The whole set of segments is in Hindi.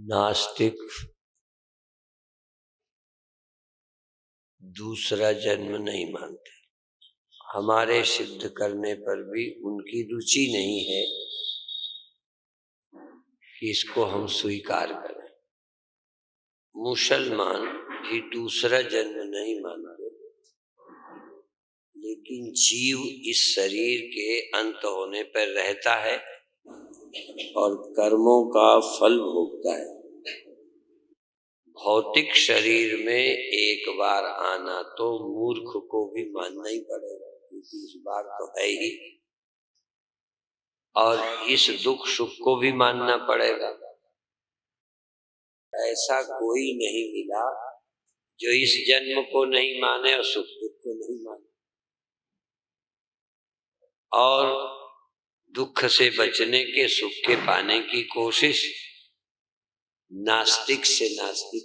नास्तिक दूसरा जन्म नहीं मानते। हमारे सिद्ध करने पर भी उनकी रुचि नहीं है कि इसको हम स्वीकार करें। मुसलमान भी दूसरा जन्म नहीं मानते, लेकिन जीव इस शरीर के अंत होने पर रहता है और कर्मों का फल भोगता है। भौतिक शरीर में एक बार आना तो मूर्ख को भी मानना ही पड़ेगा, क्योंकि इस बार तो है ही, और इस दुख सुख को भी मानना पड़ेगा। ऐसा कोई नहीं मिला जो इस जन्म को नहीं माने और सुख दुख को नहीं माने। और दुख से बचने के, सुख के पाने की कोशिश नास्तिक से नास्तिक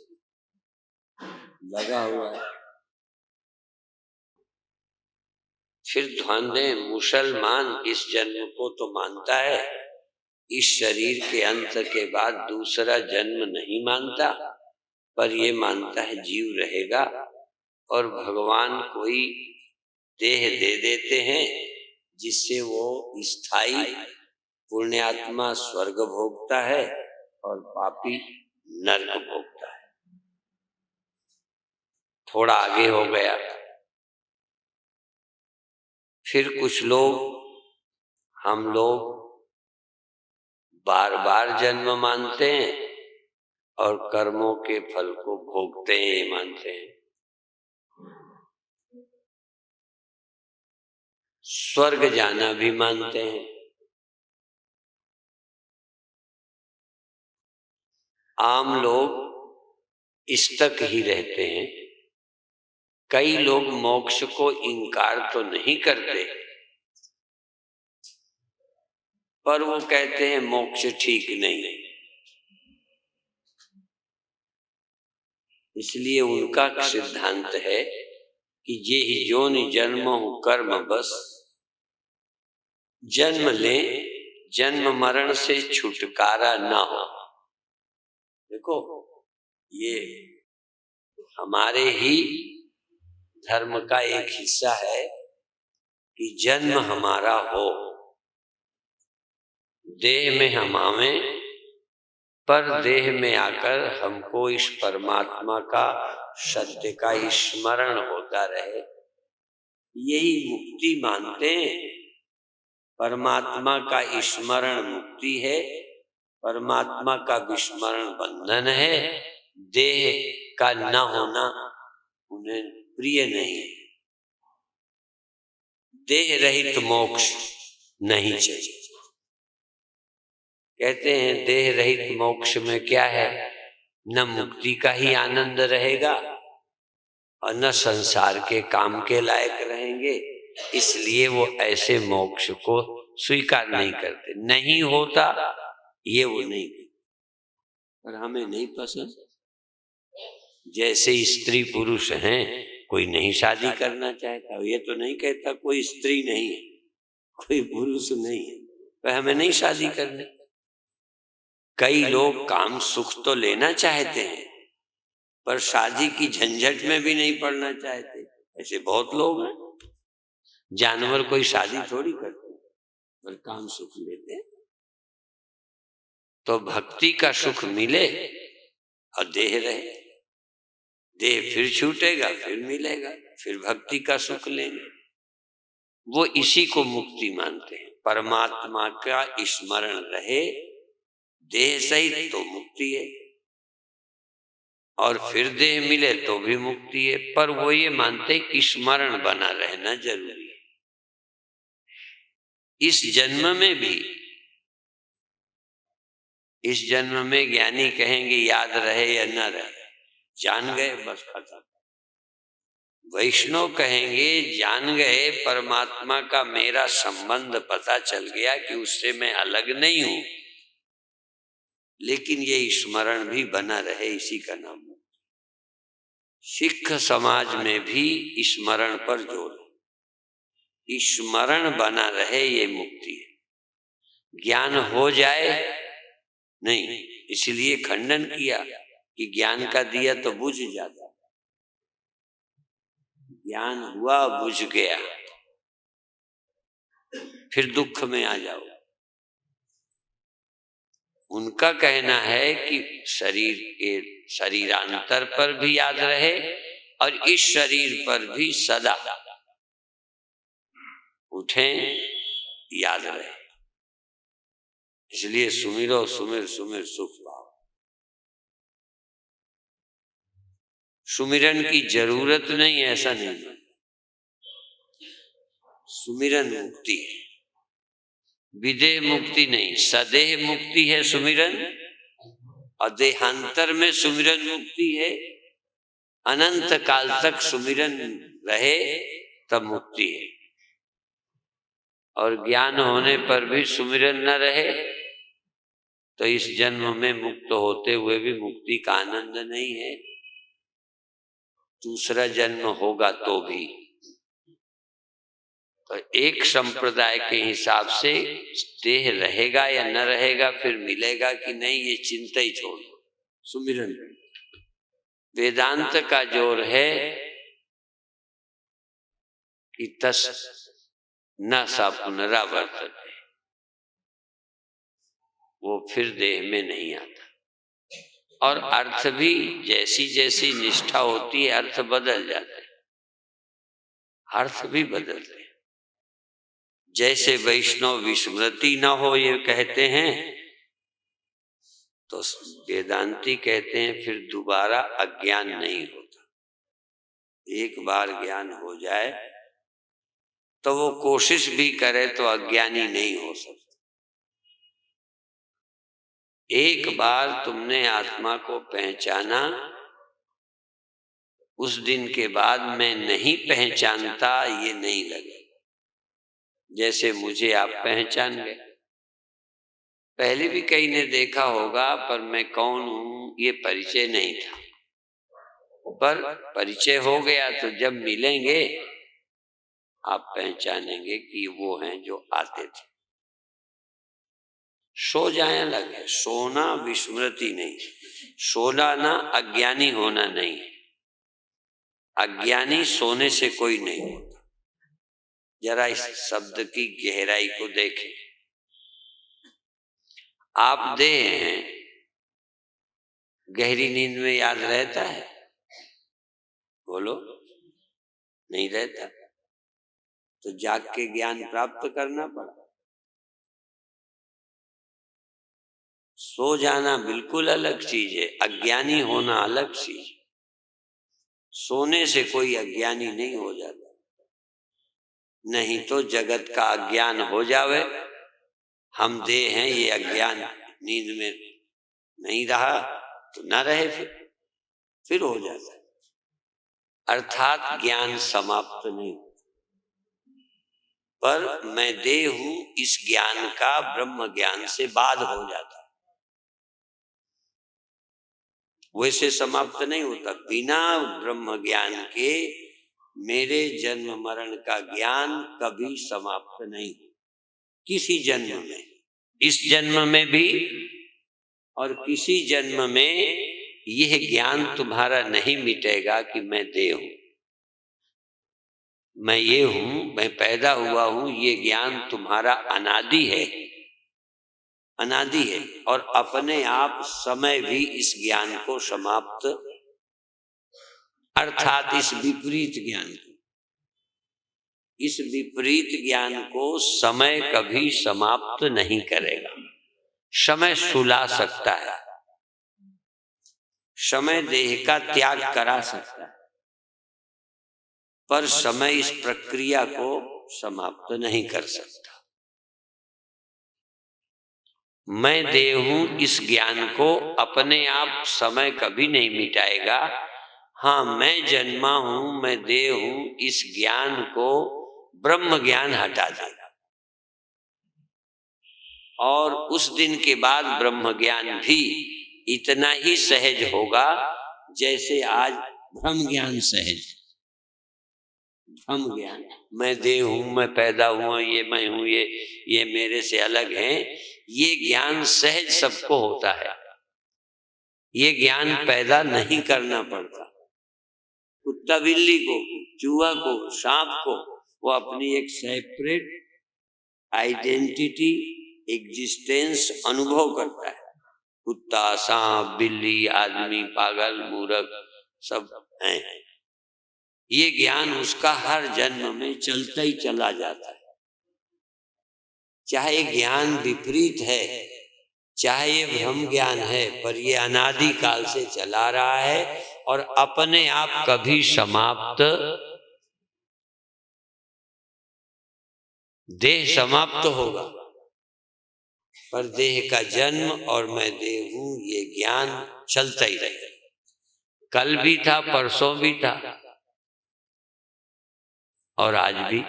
लगा हुआ है। फिर ध्यान दें, मुसलमान इस जन्म को तो मानता है, इस शरीर के अंत के बाद दूसरा जन्म नहीं मानता, पर ये मानता है जीव रहेगा और भगवान कोई देह दे देते हैं जिससे वो स्थायी पुण्यात्मा स्वर्ग भोगता है और पापी नरक भोगता है। थोड़ा आगे हो गया। फिर कुछ लोग, हम लोग बार बार जन्म मानते हैं और कर्मों के फल को भोगते हैं मानते हैं। स्वर्ग जाना भी मानते हैं। आम लोग इस तक ही रहते हैं। कई लोग मोक्ष को इनकार तो नहीं करते, पर वो कहते हैं मोक्ष ठीक नहीं। इसलिए उनका सिद्धांत है कि ये ही जोनि जन्म कर्म बस, जन्म ले जन्म मरण से छुटकारा ना हो। देखो, ये हमारे ही धर्म का एक हिस्सा है कि जन्म हमारा हो, देह में हम आवे, पर देह में आकर हमको इस परमात्मा का सत्य का स्मरण होता रहे, यही मुक्ति मानते हैं। परमात्मा का स्मरण मुक्ति है, परमात्मा का विस्मरण बंधन है। देह का न होना उन्हें प्रिय नहीं है। देह रहित मोक्ष नहीं चाहिए। कहते हैं देह रहित मोक्ष में क्या है, न मुक्ति का ही आनंद रहेगा और न संसार के काम के लायक रहेंगे। इसलिए वो ऐसे मोक्ष को स्वीकार नहीं करते। नहीं होता ये वो नहीं करते, पर हमें नहीं पसंद। जैसे स्त्री पुरुष हैं, कोई नहीं शादी करना चाहता, ये तो नहीं कहता कोई स्त्री नहीं है, कोई पुरुष नहीं है, पर हमें नहीं शादी करनी। कई लोग काम सुख तो लेना चाहते हैं, पर शादी की झंझट में भी नहीं पड़ना चाहते। ऐसे बहुत लोग हैं। जानवर कोई शादी थोड़ी करते, पर काम सुख लेते हैं। तो भक्ति का सुख मिले और देह रहे, देह फिर छूटेगा, फिर मिलेगा, फिर भक्ति का सुख लेंगे। वो इसी को मुक्ति मानते हैं। परमात्मा का स्मरण रहे, देह सहित तो मुक्ति है, और फिर देह मिले तो भी मुक्ति है। पर वो ये मानते कि स्मरण बना रहना जरूरी है। इस जन्म में भी, इस जन्म में ज्ञानी कहेंगे याद रहे या न रहे, जान गए बस खत्म। वैष्णव कहेंगे जान गए, परमात्मा का मेरा संबंध पता चल गया कि उससे मैं अलग नहीं हूं, लेकिन ये स्मरण भी बना रहे, इसी का नाम। सिख समाज में भी स्मरण पर जोर है। स्मरण बना रहे, ये मुक्ति है। ज्ञान हो जाए नहीं, इसलिए खंडन किया कि ज्ञान का दिया तो बुझ जाता। ज्ञान हुआ, बुझ गया, फिर दुख में आ जाओ। उनका कहना है कि शरीर के शरीरांतर पर भी याद रहे और इस शरीर पर भी सदा उठें, याद रहे। इसलिए सुमिरो सुमिर सुमिर सुख पाओ। सुमिरन की जरूरत नहीं, ऐसा नहीं। सुमिरन मुक्ति है, विदेह मुक्ति नहीं, सदेह मुक्ति है सुमिरन। और देहांतर में सुमिरन मुक्ति है। अनंत काल तक सुमिरन रहे तब मुक्ति है। और ज्ञान होने पर भी सुमिरन न रहे तो इस जन्म में मुक्त होते हुए भी मुक्ति का आनंद नहीं है। दूसरा जन्म होगा तो भी। तो एक संप्रदाय के हिसाब से देह रहेगा या न रहेगा, फिर मिलेगा कि नहीं, ये चिंता ही छोड़ दो, सुमिरन। वेदांत का जोर है कि तस् न सा पुनरावर्तते, वो फिर देह में नहीं आता। और अर्थ भी जैसी जैसी निष्ठा होती है अर्थ बदल जाते, अर्थ भी बदलते। जैसे वैष्णव विस्मृति न हो ये कहते हैं, तो वेदांती कहते हैं फिर दोबारा अज्ञान नहीं होता। एक बार ज्ञान हो जाए तो वो कोशिश भी करे तो अज्ञानी नहीं हो सकता। एक बार तुमने आत्मा को पहचाना, उस दिन के बाद मैं नहीं पहचानता ये नहीं लगेगा। जैसे मुझे आप पहचान गए, पहले भी कहीं ने देखा होगा, पर मैं कौन हूं ये परिचय नहीं था। पर परिचय हो गया तो जब मिलेंगे आप पहचानेंगे कि वो हैं जो आते थे। सो जाए लगे, सोना विस्मृति नहीं, सोना ना अज्ञानी होना नहीं। अज्ञानी सोने से कोई नहीं होता। जरा इस शब्द की गहराई को देखें। आप देह हैं, गहरी नींद में याद रहता है? बोलो, नहीं रहता। तो जाग के ज्ञान प्राप्त करना पड़ा। सो जाना बिल्कुल अलग चीज है, अज्ञानी होना अलग चीज। सोने से कोई अज्ञानी नहीं हो जाता। नहीं तो जगत का अज्ञान हो जावे, हम देह हैं ये अज्ञान नींद में नहीं रहा तो न रहे, फिर हो जाता है। अर्थात ज्ञान समाप्त नहीं, पर मैं देह हूं इस ज्ञान का ब्रह्म ज्ञान से बाद हो जाता। वैसे समाप्त नहीं होता। बिना ब्रह्म ज्ञान के मेरे जन्म मरण का ज्ञान कभी समाप्त नहीं, किसी जन्म में, इस जन्म में भी और किसी जन्म में यह ज्ञान तुम्हारा नहीं मिटेगा कि मैं देह हूं, मैं ये हूं, मैं पैदा हुआ हूं। ये ज्ञान तुम्हारा अनादि है, अनादि है। और अपने आप समय भी इस ज्ञान को समाप्त, अर्थात इस विपरीत ज्ञान को, इस विपरीत ज्ञान को समय कभी समाप्त नहीं करेगा। समय सुला सकता है, समय देह का त्याग करा सकता है, पर समय इस प्रक्रिया को समाप्त नहीं कर सकता। मैं देह हूं इस ज्ञान को अपने आप समय कभी नहीं मिटाएगा। हाँ, मैं जन्मा हूं, मैं देह हूं, इस ज्ञान को ब्रह्म ज्ञान हटा देगा। और उस दिन के बाद ब्रह्म ज्ञान भी इतना ही सहज होगा जैसे आज ब्रह्म ज्ञान सहज। ब्रह्म ज्ञान, मैं देह हूं, मैं पैदा हुआ, ये मैं हूं, ये मेरे से अलग हैं, ये ज्ञान सहज सबको होता है, ये ज्ञान पैदा नहीं करना पड़ता। कुत्ता बिल्ली को, चूहा को, सांप को वो अपनी एक सेपरेट आइडेंटिटी, एग्जिस्टेंस अनुभव करता है। कुत्ता, सांप, बिल्ली, आदमी, पागल, मूर्ख सब हैं। ये ज्ञान उसका हर जन्म में चलता ही चला जाता है। चाहे ज्ञान विपरीत है, चाहे ये भ्रम ज्ञान है, पर ये अनादि काल से चला रहा है और अपने आप कभी समाप्त, देह समाप्त होगा पर देह का जन्म और मैं देह हूं ये ज्ञान चलता ही रहेगा। कल भी था, परसों भी था और आज भी।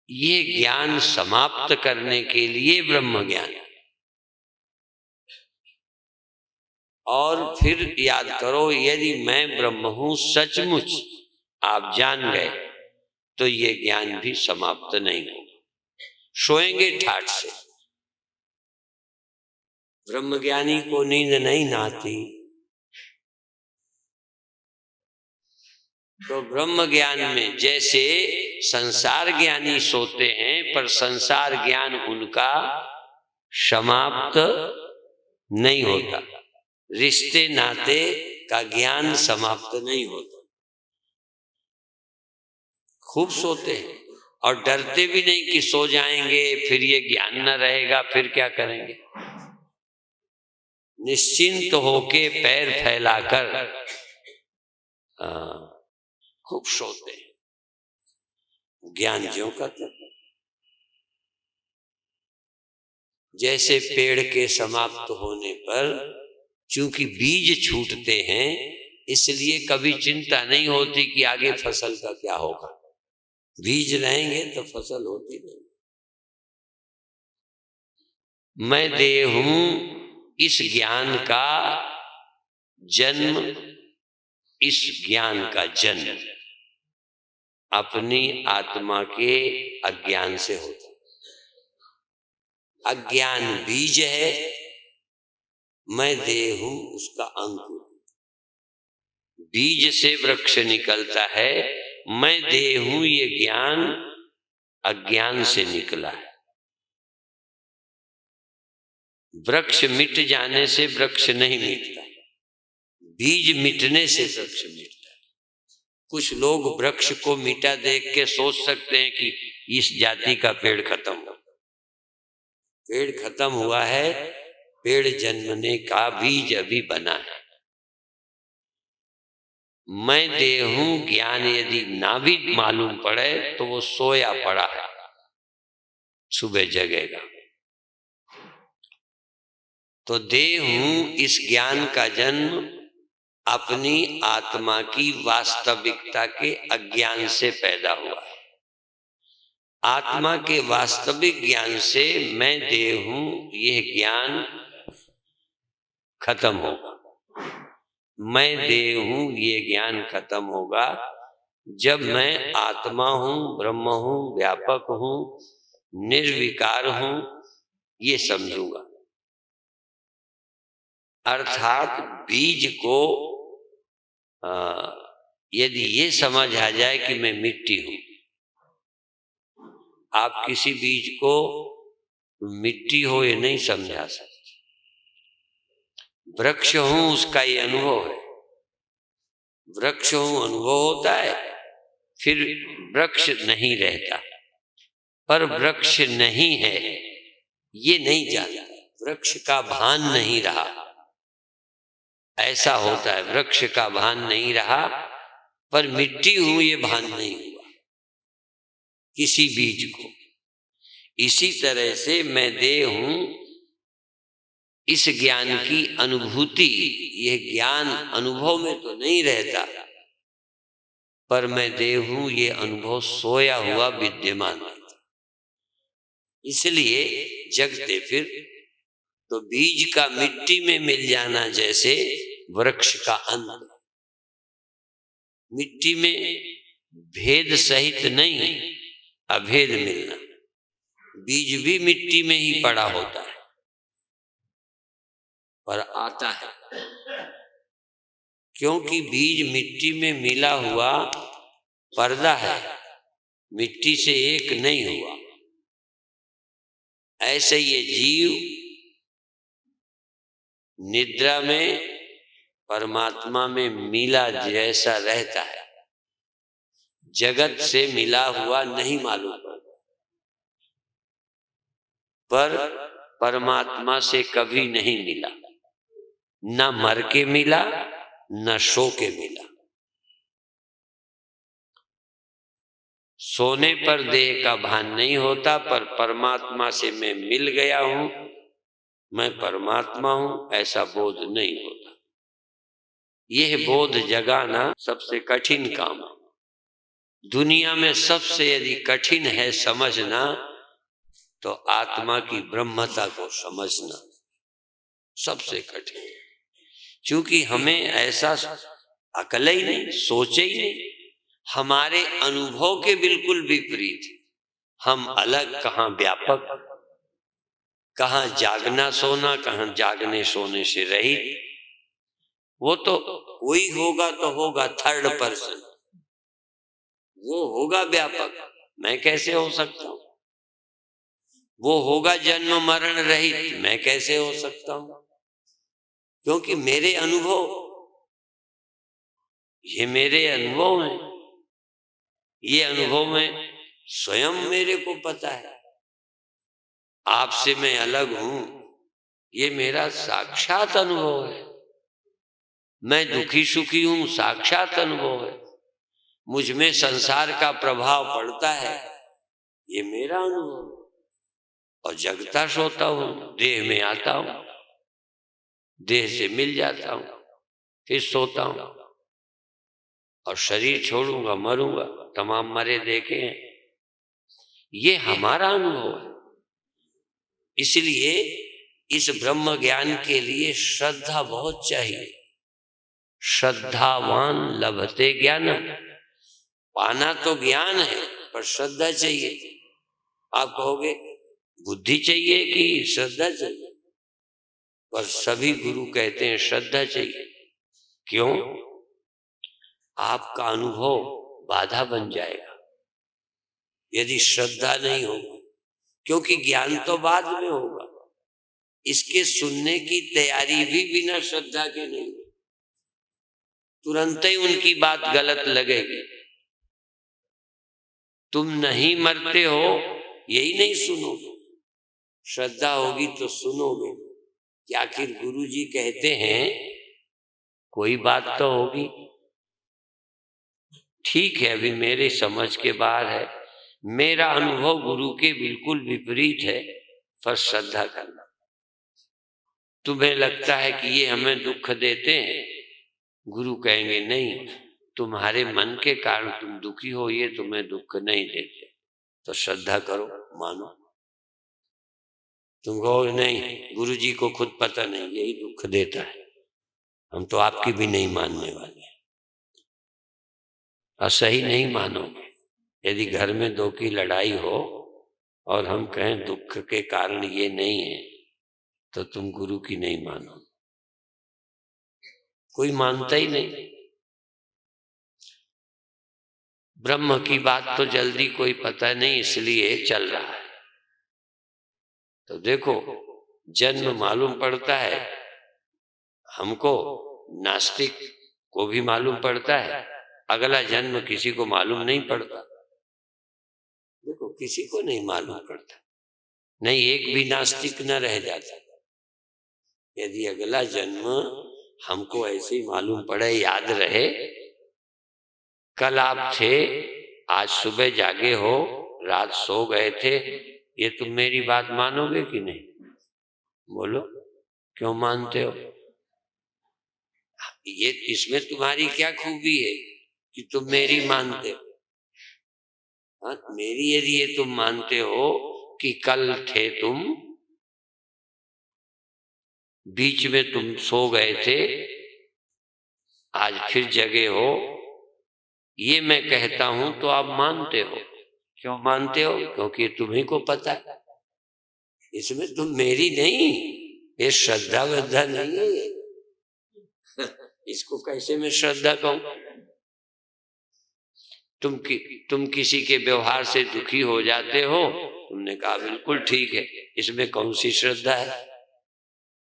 ये ज्ञान समाप्त करने के लिए ब्रह्म ज्ञान। और फिर याद करो, यदि मैं ब्रह्म हूं सचमुच आप जान गए तो ये ज्ञान भी समाप्त नहीं होगा। सोएंगे ठाठ से। ब्रह्मज्ञानी को नींद नहीं नाती, तो ब्रह्म ज्ञान में जैसे संसार ज्ञानी सोते हैं, पर संसार ज्ञान उनका समाप्त नहीं होता। रिश्ते नाते का ज्ञान समाप्त नहीं होता। खूब सोते हैं और डरते भी नहीं कि सो जाएंगे फिर ये ज्ञान न रहेगा, फिर क्या करेंगे। निश्चिंत होके पैर फैलाकर खूब सोते हैं। ज्ञान ज्यों का त्यों। जैसे पेड़ के समाप्त होने पर चूंकि बीज छूटते हैं, इसलिए कभी चिंता नहीं होती कि आगे फसल का क्या होगा। बीज रहेंगे तो फसल होती नहीं। मैं देह हूं, इस ज्ञान का जन्म, इस ज्ञान का जन्म अपनी आत्मा के अज्ञान से होता। अज्ञान बीज है, मैं देह हूं उसका अंकुर। बीज से वृक्ष निकलता है, मैं देह हूं ये ज्ञान अज्ञान से निकला है। वृक्ष मिट जाने से वृक्ष नहीं मिटता, बीज मिटने से वृक्ष मिटता है। कुछ लोग वृक्ष को मिटा देख के सोच सकते हैं कि इस जाति का पेड़ खत्म हो। पेड़ खत्म हुआ है, पेड़ जन्मने का बीज अभी बना है। मैं देह हूं ज्ञान यदि ना भी मालूम पड़े तो वो सोया पड़ा है, सुबह जगेगा। तो देह हूं इस ज्ञान का जन्म अपनी आत्मा की वास्तविकता के अज्ञान से पैदा हुआ है। आत्मा के वास्तविक ज्ञान से मैं देह हूं यह ज्ञान खत्म होगा। मैं देह हूं ये ज्ञान खत्म होगा जब मैं आत्मा हूं, ब्रह्म हूं, व्यापक हूं, निर्विकार हूं, ये समझूंगा। अर्थात बीज को यदि ये समझ आ जाए कि मैं मिट्टी हूं। आप किसी बीज को मिट्टी हो ये नहीं समझा सकते। वृक्ष हूं उसका ये अनुभव है। वृक्ष हूं अनुभव होता है, फिर वृक्ष नहीं रहता। पर वृक्ष नहीं है ये नहीं जानता, वृक्ष का भान नहीं रहा। ऐसा होता है, वृक्ष का भान नहीं रहा, पर मिट्टी हूं ये भान नहीं हुआ किसी बीज को। इसी तरह से मैं देह हूं, इस ज्ञान की अनुभूति, यह ज्ञान अनुभव में तो नहीं रहता, पर मैं देह हूं ये अनुभव सोया हुआ विद्यमान रहता। इसलिए जगते फिर तो बीज का मिट्टी में मिल जाना जैसे वृक्ष का अंत। मिट्टी में भेद सहित नहीं, अभेद मिलना। बीज भी मिट्टी में ही पड़ा होता है, पर आता है, क्योंकि बीज मिट्टी में मिला हुआ पर्दा है, मिट्टी से एक नहीं हुआ। ऐसे ये जीव निद्रा में परमात्मा में मिला जैसा रहता है, जगत से मिला हुआ नहीं मालूम पड़ता, पर परमात्मा से कभी नहीं मिला, न मर के मिला न सो के मिला। सोने पर देह का भान नहीं होता, पर परमात्मा से मैं मिल गया हूं, मैं परमात्मा हूं, ऐसा बोध नहीं होता। यह बोध जगाना सबसे कठिन काम है। दुनिया में सबसे यदि कठिन है समझना, तो आत्मा की ब्रह्मता को समझना सबसे कठिन है। क्योंकि हमें ऐसा अकल ही नहीं, सोचे ही नहीं, हमारे अनुभव के बिल्कुल विपरीत। हम अलग, कहाँ व्यापक, कहाँ जागना सोना, कहाँ जागने सोने से रहित। वो तो कोई होगा तो होगा थर्ड पर्सन, वो होगा व्यापक, मैं कैसे हो सकता हूं? वो होगा जन्म मरण रहित, मैं कैसे हो सकता हूं? क्योंकि मेरे अनुभव, ये मेरे अनुभव हैं, ये अनुभव में स्वयं मेरे को पता है। आपसे मैं अलग हूं, ये मेरा साक्षात अनुभव है। मैं दुखी सुखी हूं, साक्षात अनुभव है। मुझ में संसार का प्रभाव पड़ता है, ये मेरा अनुभव। और जगता सोता हूं, देह में आता हूं, देह से मिल जाता हूं, फिर सोता हूं, और शरीर छोड़ूंगा, मरूंगा, तमाम मरे देखे हैं। ये हमारा अनुभव है। इसलिए इस ब्रह्म ज्ञान के लिए श्रद्धा बहुत चाहिए। श्रद्धावान लभते ज्ञान, पाना तो ज्ञान है, पर श्रद्धा चाहिए। आप कहोगे बुद्धि चाहिए कि श्रद्धा चाहिए? पर सभी गुरु कहते हैं श्रद्धा चाहिए। क्यों? आपका अनुभव बाधा बन जाएगा यदि श्रद्धा नहीं होगी, क्योंकि ज्ञान तो बाद में होगा। इसके सुनने की तैयारी भी बिना श्रद्धा के नहीं, तुरंत ही उनकी बात गलत लगेगी। तुम नहीं मरते हो, यही नहीं सुनोगे। श्रद्धा होगी तो सुनोगे कि आखिर गुरु जी कहते हैं, कोई बात तो होगी। ठीक है, अभी मेरे समझ के बाहर है, मेरा अनुभव गुरु के बिल्कुल विपरीत है, पर श्रद्धा करना। तुम्हें लगता है कि ये हमें दुख देते हैं, गुरु कहेंगे नहीं, तुम्हारे मन के कारण तुम दुखी हो, ये तुम्हें दुख नहीं देते। तो श्रद्धा करो, मानो। तुम कहो नहीं, गुरु जी को खुद पता नहीं, यही दुख देता है, हम तो आपकी भी नहीं मानने वाले। और सही नहीं मानोगे। यदि घर में दो की लड़ाई हो और हम कहें दुख के कारण ये नहीं है, तो तुम गुरु की नहीं मानो। कोई मानता ही नहीं। ब्रह्म की बात तो जल्दी कोई पता नहीं, इसलिए चल रहा है। तो देखो, जन्म मालूम पड़ता है हमको, नास्तिक को भी मालूम पड़ता है, अगला जन्म किसी को मालूम नहीं पड़ता। देखो, किसी को नहीं मालूम पड़ता, नहीं एक भी नास्तिक न रह जाता। यदि अगला जन्म हमको ऐसे ही मालूम पड़े, याद रहे, कल आप थे, आज सुबह जागे हो, रात सो गए थे, ये तुम मेरी बात मानोगे कि नहीं? बोलो, क्यों मानते हो? ये इसमें तुम्हारी क्या खूबी है कि तुम मेरी मानते हो? मेरी यदि ये तुम मानते हो कि कल थे तुम, बीच में तुम सो गए थे, आज फिर जगे हो, ये मैं कहता हूं तो आप मानते हो। क्यों मानते हो? क्योंकि तुम्ही को पता है इसमें तुम मेरी नहीं, ये श्रद्धा वद्धा नहीं है ये। इसको कैसे मैं श्रद्धा कहूं? तुम किसी के व्यवहार से दुखी हो जाते हो, तुमने कहा बिल्कुल ठीक है, इसमें कौन सी श्रद्धा है?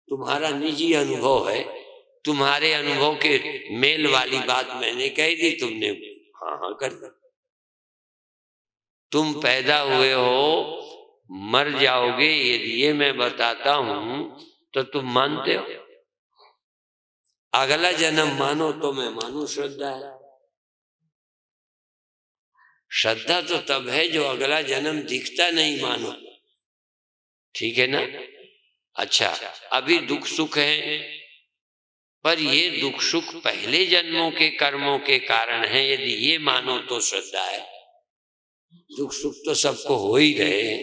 तुम्हारा निजी अनुभव है, तुम्हारे अनुभव के मेल वाली बात मैंने कह दी, तुमने हाँ हाँ कर दी। तुम पैदा हुए हो, मर जाओगे, यदि ये मैं बताता हूं तो तुम मानते हो? अगला जन्म मानो तो मैं मानू, श्रद्धा है। श्रद्धा तो तब है जो अगला जन्म दिखता नहीं मानो, ठीक है ना? अच्छा, अभी दुख सुख है, पर ये दुख सुख पहले जन्मों के कर्मों के कारण है, यदि ये मानो तो श्रद्धा है। दुख सुख तो सबको हो ही रहे हैं,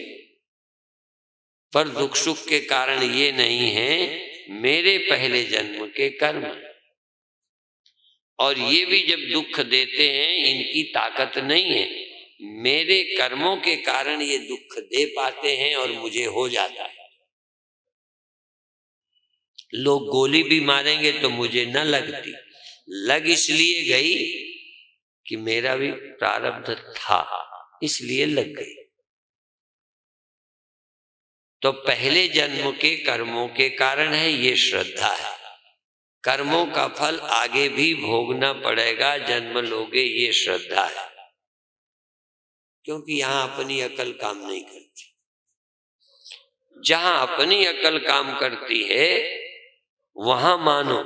पर दुख सुख के कारण ये नहीं है मेरे पहले जन्म के कर्म, और ये भी जब दुख देते हैं इनकी ताकत नहीं है, मेरे कर्मों के कारण ये दुख दे पाते हैं और मुझे हो जाता है। लोग गोली भी मारेंगे तो मुझे न लगती, लग इसलिए गई कि मेरा भी प्रारब्ध था, इसलिए लग गई। तो पहले जन्म के कर्मों के कारण है, ये श्रद्धा है। कर्मों का फल आगे भी भोगना पड़ेगा, जन्म लोगे, ये श्रद्धा है। क्योंकि यहां अपनी अकल काम नहीं करती। जहां अपनी अकल काम करती है वहां मानो।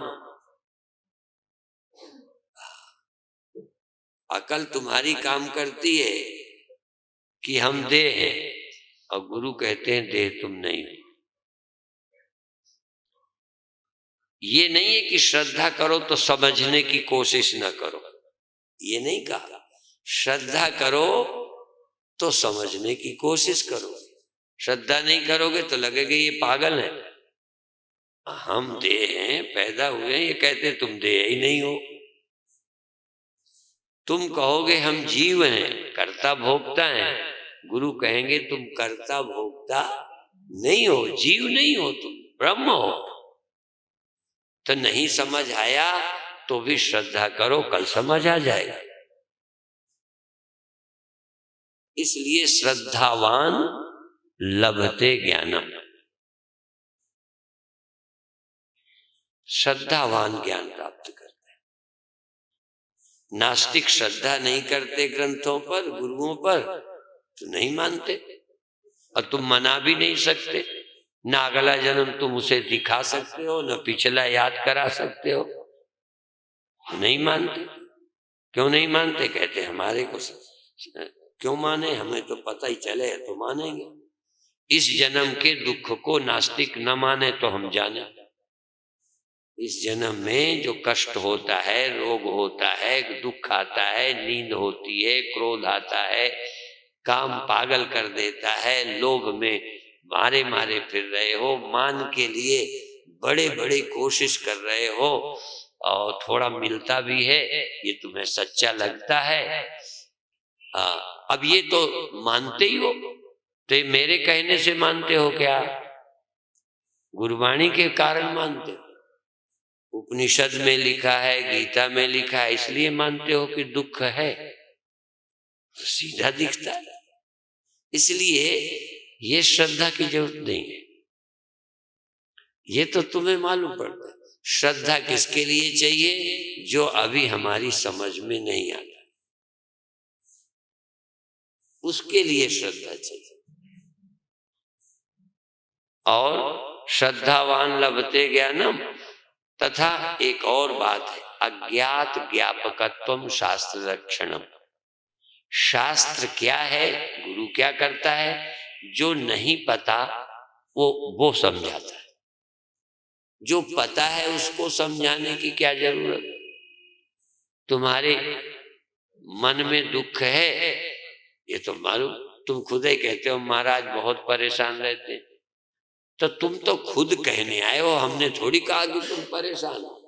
अकल तुम्हारी काम करती है कि हम देह हैं, और गुरु कहते हैं देह तुम नहीं हो। ये नहीं है कि श्रद्धा करो तो समझने की कोशिश ना करो, ये नहीं कहा। श्रद्धा करो तो समझने की कोशिश करो। श्रद्धा नहीं करोगे तो लगेगा ये पागल है, हम देह हैं, पैदा हुए हैं, ये कहते तुम देह ही नहीं हो। तुम कहोगे हम जीव हैं, कर्ता भोक्ता हैं, गुरु कहेंगे तुम कर्ता भोक्ता नहीं हो, जीव नहीं हो, तुम ब्रह्म हो। तो नहीं समझ आया तो भी श्रद्धा करो, कल समझ आ जाएगा। इसलिए श्रद्धावान लभते ज्ञानम, श्रद्धावान ज्ञान प्राप्त करते हैं। नास्तिक श्रद्धा नहीं करते ग्रंथों पर, गुरुओं पर, तो नहीं मानते, और तुम मना भी नहीं सकते। ना अगला जन्म तुम उसे दिखा सकते हो, न पिछला याद करा सकते हो, नहीं मानते। क्यों नहीं मानते? कहते हमारे को क्यों माने, हमें तो पता ही चले तो मानेंगे। इस जन्म के दुख को नास्तिक न माने तो हम जाने। इस जन्म में जो कष्ट होता है, रोग होता है, दुख आता है, नींद होती है, क्रोध आता है, काम पागल कर देता है, लोभ में मारे मारे फिर रहे हो, मान के लिए बड़े बड़े कोशिश कर रहे हो, और थोड़ा मिलता भी है, ये तुम्हें सच्चा लगता है। अब ये तो मानते ही हो, तो ये मेरे कहने से मानते हो क्या? गुरुवाणी के कारण मानते हो। उपनिषद में लिखा है, गीता में लिखा है, इसलिए मानते हो कि दुख है, तो सीधा दिखता है। इसलिए ये श्रद्धा की जरूरत नहीं है, ये तो तुम्हें मालूम पड़ता है। श्रद्धा किसके लिए चाहिए? जो अभी हमारी समझ में नहीं आता, उसके लिए श्रद्धा चाहिए। और श्रद्धावान लभते ज्ञानम, तथा एक और बात है, अज्ञात ज्ञापकत्वम शास्त्र रक्षणम। शास्त्र क्या है, गुरु क्या करता है? जो नहीं पता वो समझाता है। जो पता है उसको समझाने की क्या जरूरत? तुम्हारे मन में दुख है, ये तो मालूम, तुम खुद ही कहते हो महाराज बहुत परेशान रहते, तो तुम तो खुद कहने आए हो, हमने थोड़ी कहा कि तुम परेशान हो।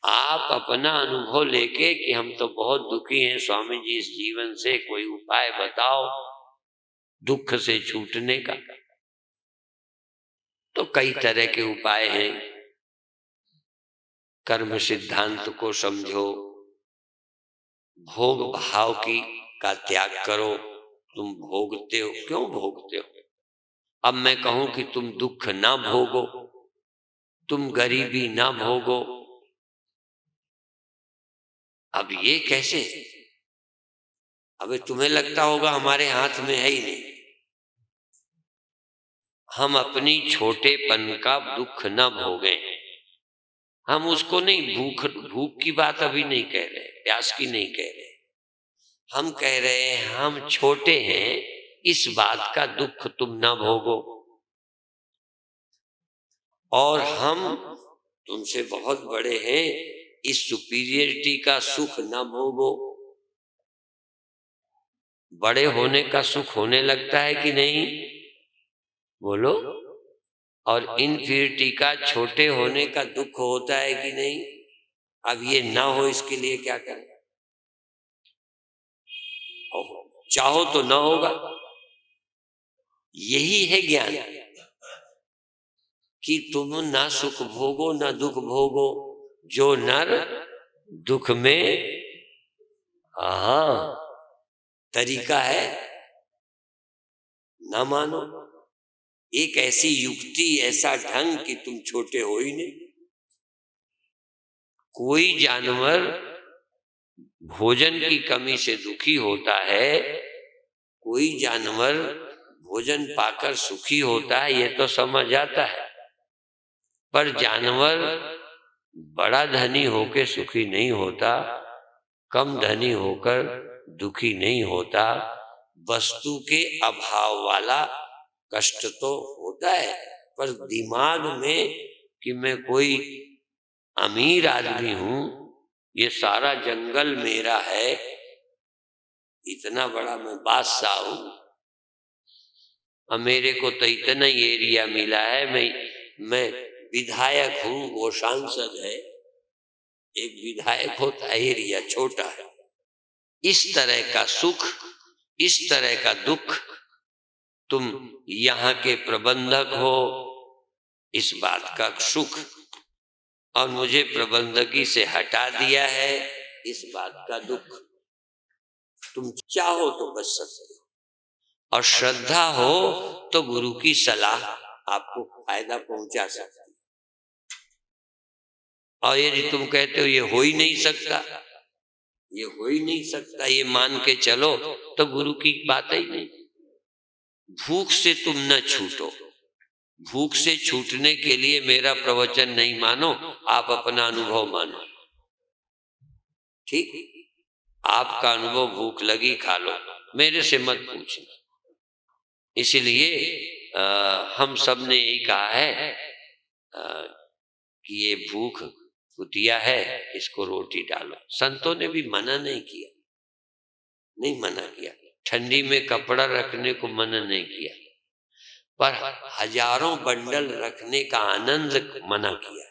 आप अपना अनुभव लेके कि हम तो बहुत दुखी हैं स्वामी जी, इस जीवन से कोई उपाय बताओ दुख से छूटने का, तो कई तरह के उपाय हैं। कर्म सिद्धांत को समझो, भोग भाव की का त्याग करो। तुम भोगते हो, क्यों भोगते हो? अब मैं कहूं कि तुम दुख ना भोगो, तुम गरीबी ना भोगो, अब ये कैसे? अबे तुम्हें लगता होगा हमारे हाथ में है ही नहीं। हम अपनी छोटेपन का दुख न भोगें। हम उसको नहीं, भूख की बात अभी नहीं कह रहे, प्यास की नहीं कह रहे, हम कह रहे हैं हम छोटे हैं, इस बात का दुख तुम ना भोगो। और हम तुमसे बहुत बड़े हैं, इस सुपीरियरिटी का सुख ना भोगो। बड़े होने का सुख होने लगता है कि नहीं? बोलो। और इनफीरियरिटी का, छोटे होने का दुख होता है कि नहीं? अब ये ना हो, इसके लिए क्या करें? चाहो तो ना होगा। यही है ज्ञान, कि तुम ना सुख भोगो ना दुख भोगो। जो नर दुख में, हाँ तरीका है, ना मानो। एक ऐसी युक्ति, ऐसा ढंग कि तुम छोटे हो ही नहीं। कोई जानवर भोजन की कमी से दुखी होता है, कोई जानवर भोजन पाकर सुखी होता है, ये तो समझ आता है। पर जानवर बड़ा धनी होकर सुखी नहीं होता, कम धनी होकर दुखी नहीं होता। वस्तु के अभाव वाला कष्ट तो होता है, पर दिमाग में कि मैं कोई अमीर आदमी हूं, ये सारा जंगल मेरा है, इतना बड़ा मैं बादशाह हूं, और मेरे को तो इतना ही एरिया मिला है, मैं विधायक हूं, वो सांसद है। एक विधायक होता है, एरिया छोटा है। इस तरह का सुख, इस तरह का दुख, तुम यहाँ के प्रबंधक हो, इस बात का सुख, और मुझे प्रबंधकी से हटा दिया है, इस बात का दुख। तुम चाहो तो बच सकते हो, और श्रद्धा हो तो गुरु की सलाह आपको फायदा पहुंचा सकती है। और यदि तुम कहते हो ये हो ही नहीं सकता, ये हो ही नहीं सकता, ये मान के चलो, तो गुरु की बात ही नहीं। भूख से तुम न छूटो। भूख से छूटने के लिए मेरा प्रवचन नहीं मानो, आप अपना अनुभव मानो। ठीक, आपका अनुभव, भूख लगी खा लो, मेरे से मत पूछना। इसलिए हम सब ने यही कहा है कि ये भूख कुतिया है, इसको रोटी डालो। संतों ने भी मना नहीं किया, नहीं मना किया। ठंडी में कपड़ा रखने को मना नहीं किया, पर हजारों बंडल रखने का आनंद मना किया।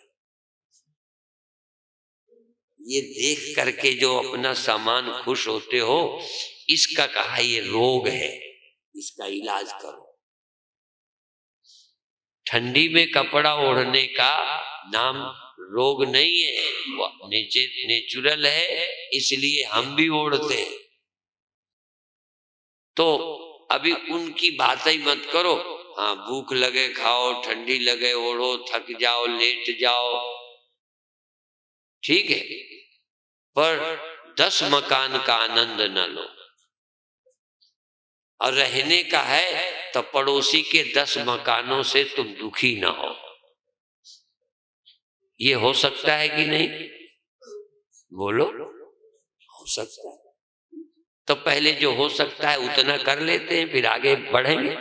ये देख करके जो अपना सामान खुश होते हो, इसका कहा ये रोग है, इसका इलाज करो। ठंडी में कपड़ा ओढ़ने का नाम रोग नहीं है, वो नेचुरल है, इसलिए हम भी ओढ़ते हैं। तो अभी उनकी बात ही मत करो। हाँ, भूख लगे खाओ, ठंडी लगे ओढ़ो, थक जाओ लेट जाओ, ठीक है, पर 10 मकान का आनंद न लो। और रहने का है तो पड़ोसी के 10 मकानों से तुम दुखी ना हो। ये हो सकता है कि नहीं? बोलो, हो सकता है। तो पहले जो हो सकता है उतना कर लेते हैं, फिर आगे बढ़ेंगे।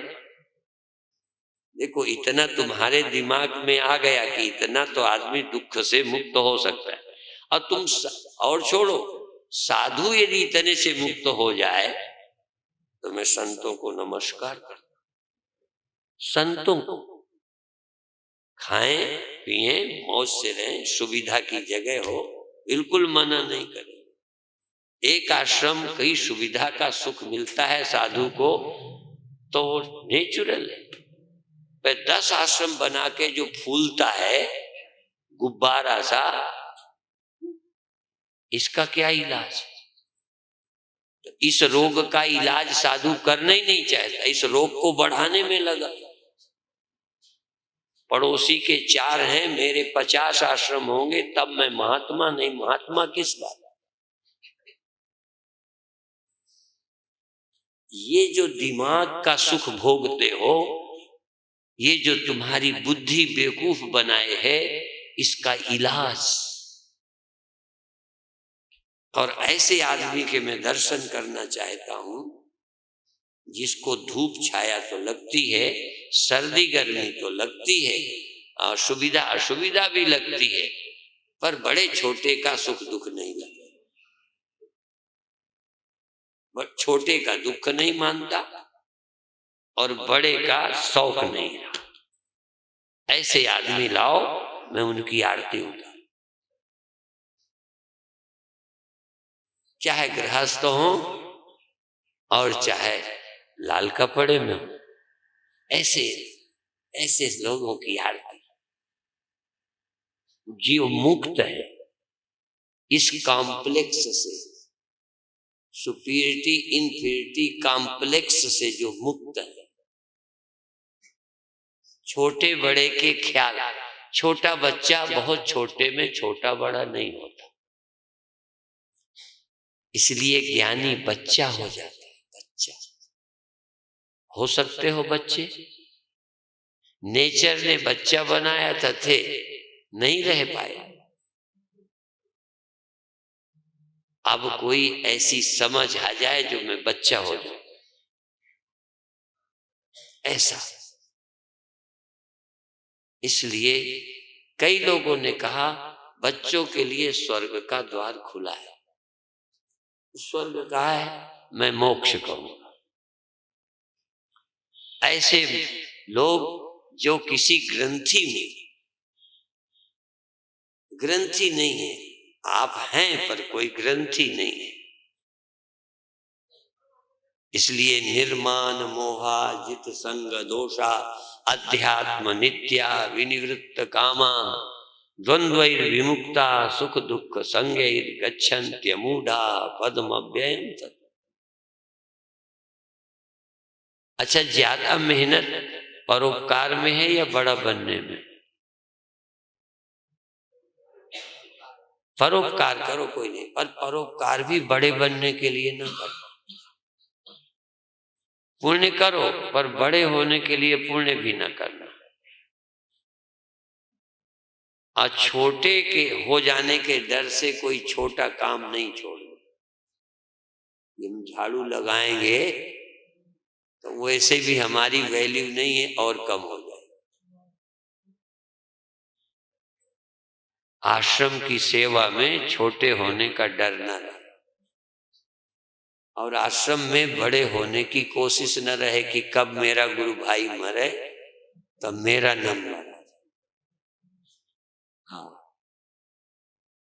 देखो, इतना तुम्हारे दिमाग में आ गया कि इतना तो आदमी दुख से मुक्त हो सकता है, और तुम और छोड़ो, साधु यदि इतने से मुक्त हो जाए तो मैं संतों को नमस्कार करता हूं। संतों को खाएं पिए मौज से रहें, सुविधा की जगह हो, बिल्कुल मना नहीं करें। एक आश्रम कई सुविधा का सुख मिलता है साधु को, तो नेचुरल है। 10 आश्रम बना के जो फूलता है गुब्बारा सा, इसका क्या इलाज? तो इस रोग का इलाज साधु करना ही नहीं चाहता, इस रोग को बढ़ाने में लगा। पड़ोसी के 4 हैं, मेरे 50 आश्रम होंगे तब मैं महात्मा। नहीं, महात्मा किस बात? ये जो दिमाग का सुख भोगते हो, ये जो तुम्हारी बुद्धि बेवकूफ बनाए है, इसका इलाज। और ऐसे आदमी के मैं दर्शन करना चाहता हूं जिसको धूप छाया तो लगती है, सर्दी गर्मी तो लगती है, और सुविधा असुविधा भी लगती है, पर बड़े छोटे का सुख दुख नहीं लगता, छोटे का दुख नहीं मानता और बड़े का शौक नहीं। ऐसे आदमी लाओ, मैं उनकी आरती उतार, चाहे गृहस्थ हो और चाहे लाल कपड़े में हो, ऐसे ऐसे लोगों की आरती। जीव मुक्त है इस कॉम्प्लेक्स से, सुपीरियरिटी इंफीरियरिटी कॉम्प्लेक्स से जो मुक्त है, छोटे बड़े के ख्याल। छोटा बच्चा बहुत छोटे में छोटा बड़ा नहीं होता, इसलिए ज्ञानी बच्चा हो जाता है। बच्चा हो सकते हो बच्चे, नेचर ने बच्चा बनाया था, थे नहीं रह पाए। अब कोई ऐसी समझ आ जाए जो मैं बच्चा हो जाऊं, ऐसा। इसलिए कई लोगों ने कहा बच्चों के लिए स्वर्ग का द्वार खुला है। स्वर्ग का है, मैं मोक्ष कहूंगा। ऐसे लोग जो किसी ग्रंथि में, ग्रंथि नहीं है, आप हैं पर कोई ग्रंथि नहीं है, इसलिए निर्माण मोहा जित संग दोषा अध्यात्म नित्या विनिवृत्त कामा द्वंद्वैर विमुक्ता सुख दुख संगैर गच्छन्त्यमूढ़ा पद्मव्ययम् तत्। अच्छा, ज्यादा मेहनत परोपकार में है या बड़ा बनने में? परोपकार करो, कोई नहीं, पर परोपकार भी बड़े बनने के लिए ना करो। पुण्य करो पर बड़े होने के लिए पुण्य भी ना करना। और छोटे के हो जाने के डर से कोई छोटा काम नहीं छोड़ना। हम झाड़ू लगाएंगे तो वैसे भी हमारी वैल्यू नहीं है और कम हो जाए। आश्रम की सेवा में छोटे होने का डर न रहे, और आश्रम में बड़े होने की कोशिश न रहे कि कब मेरा गुरु भाई मरे तब मेरा नंबर। हाँ,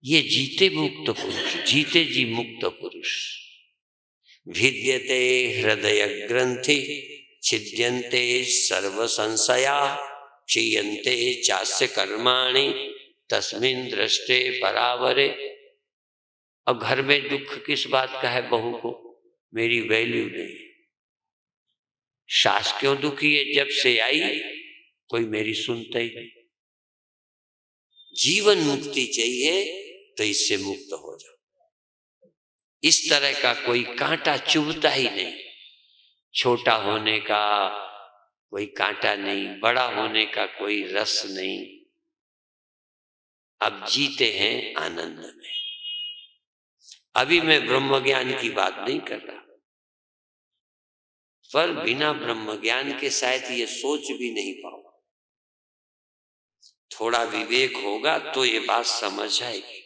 ये जीते मुक्त पुरुष, जीते जी मुक्त पुरुष। भिद्यते हृदय ग्रंथि छिद्यन्ते सर्व संशया क्षीयन्ते चास्य कर्माणि तस्मिन् दृष्टे परावरे। अब घर में दुख किस बात का है? बहू को मेरी वैल्यू नहीं। सास क्यों दुखी है? जब से आई कोई मेरी सुनता ही नहीं। जीवन मुक्ति चाहिए तो इससे मुक्त हो जाओ। इस तरह का कोई कांटा चुभता ही नहीं। छोटा होने का कोई कांटा नहीं, बड़ा होने का कोई रस नहीं। अब जीते हैं आनंद में। अभी मैं ब्रह्म ज्ञान की बात नहीं कर रहा, पर बिना ब्रह्म ज्ञान के शायद ये सोच भी नहीं पाओ। थोड़ा विवेक होगा तो ये बात समझ आएगी।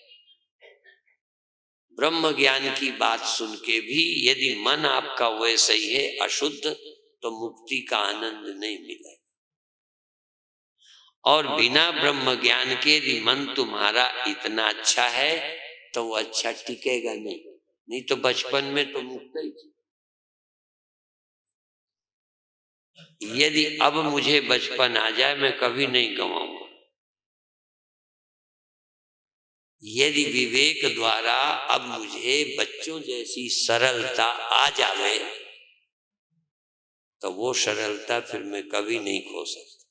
ब्रह्म ज्ञान की बात सुन के भी यदि मन आपका वैसे ही है अशुद्ध, तो मुक्ति का आनंद नहीं मिलेगा। और बिना ब्रह्म ज्ञान के यदि मन तुम्हारा इतना अच्छा है तो वो अच्छा टिकेगा नहीं। नहीं तो बचपन में तो मुक्त ही। यदि अब मुझे बचपन आ जाए मैं कभी नहीं गंवाऊंगा। यदि विवेक द्वारा अब मुझे बच्चों जैसी सरलता आ जावे तो वो सरलता फिर मैं कभी नहीं खो सकता।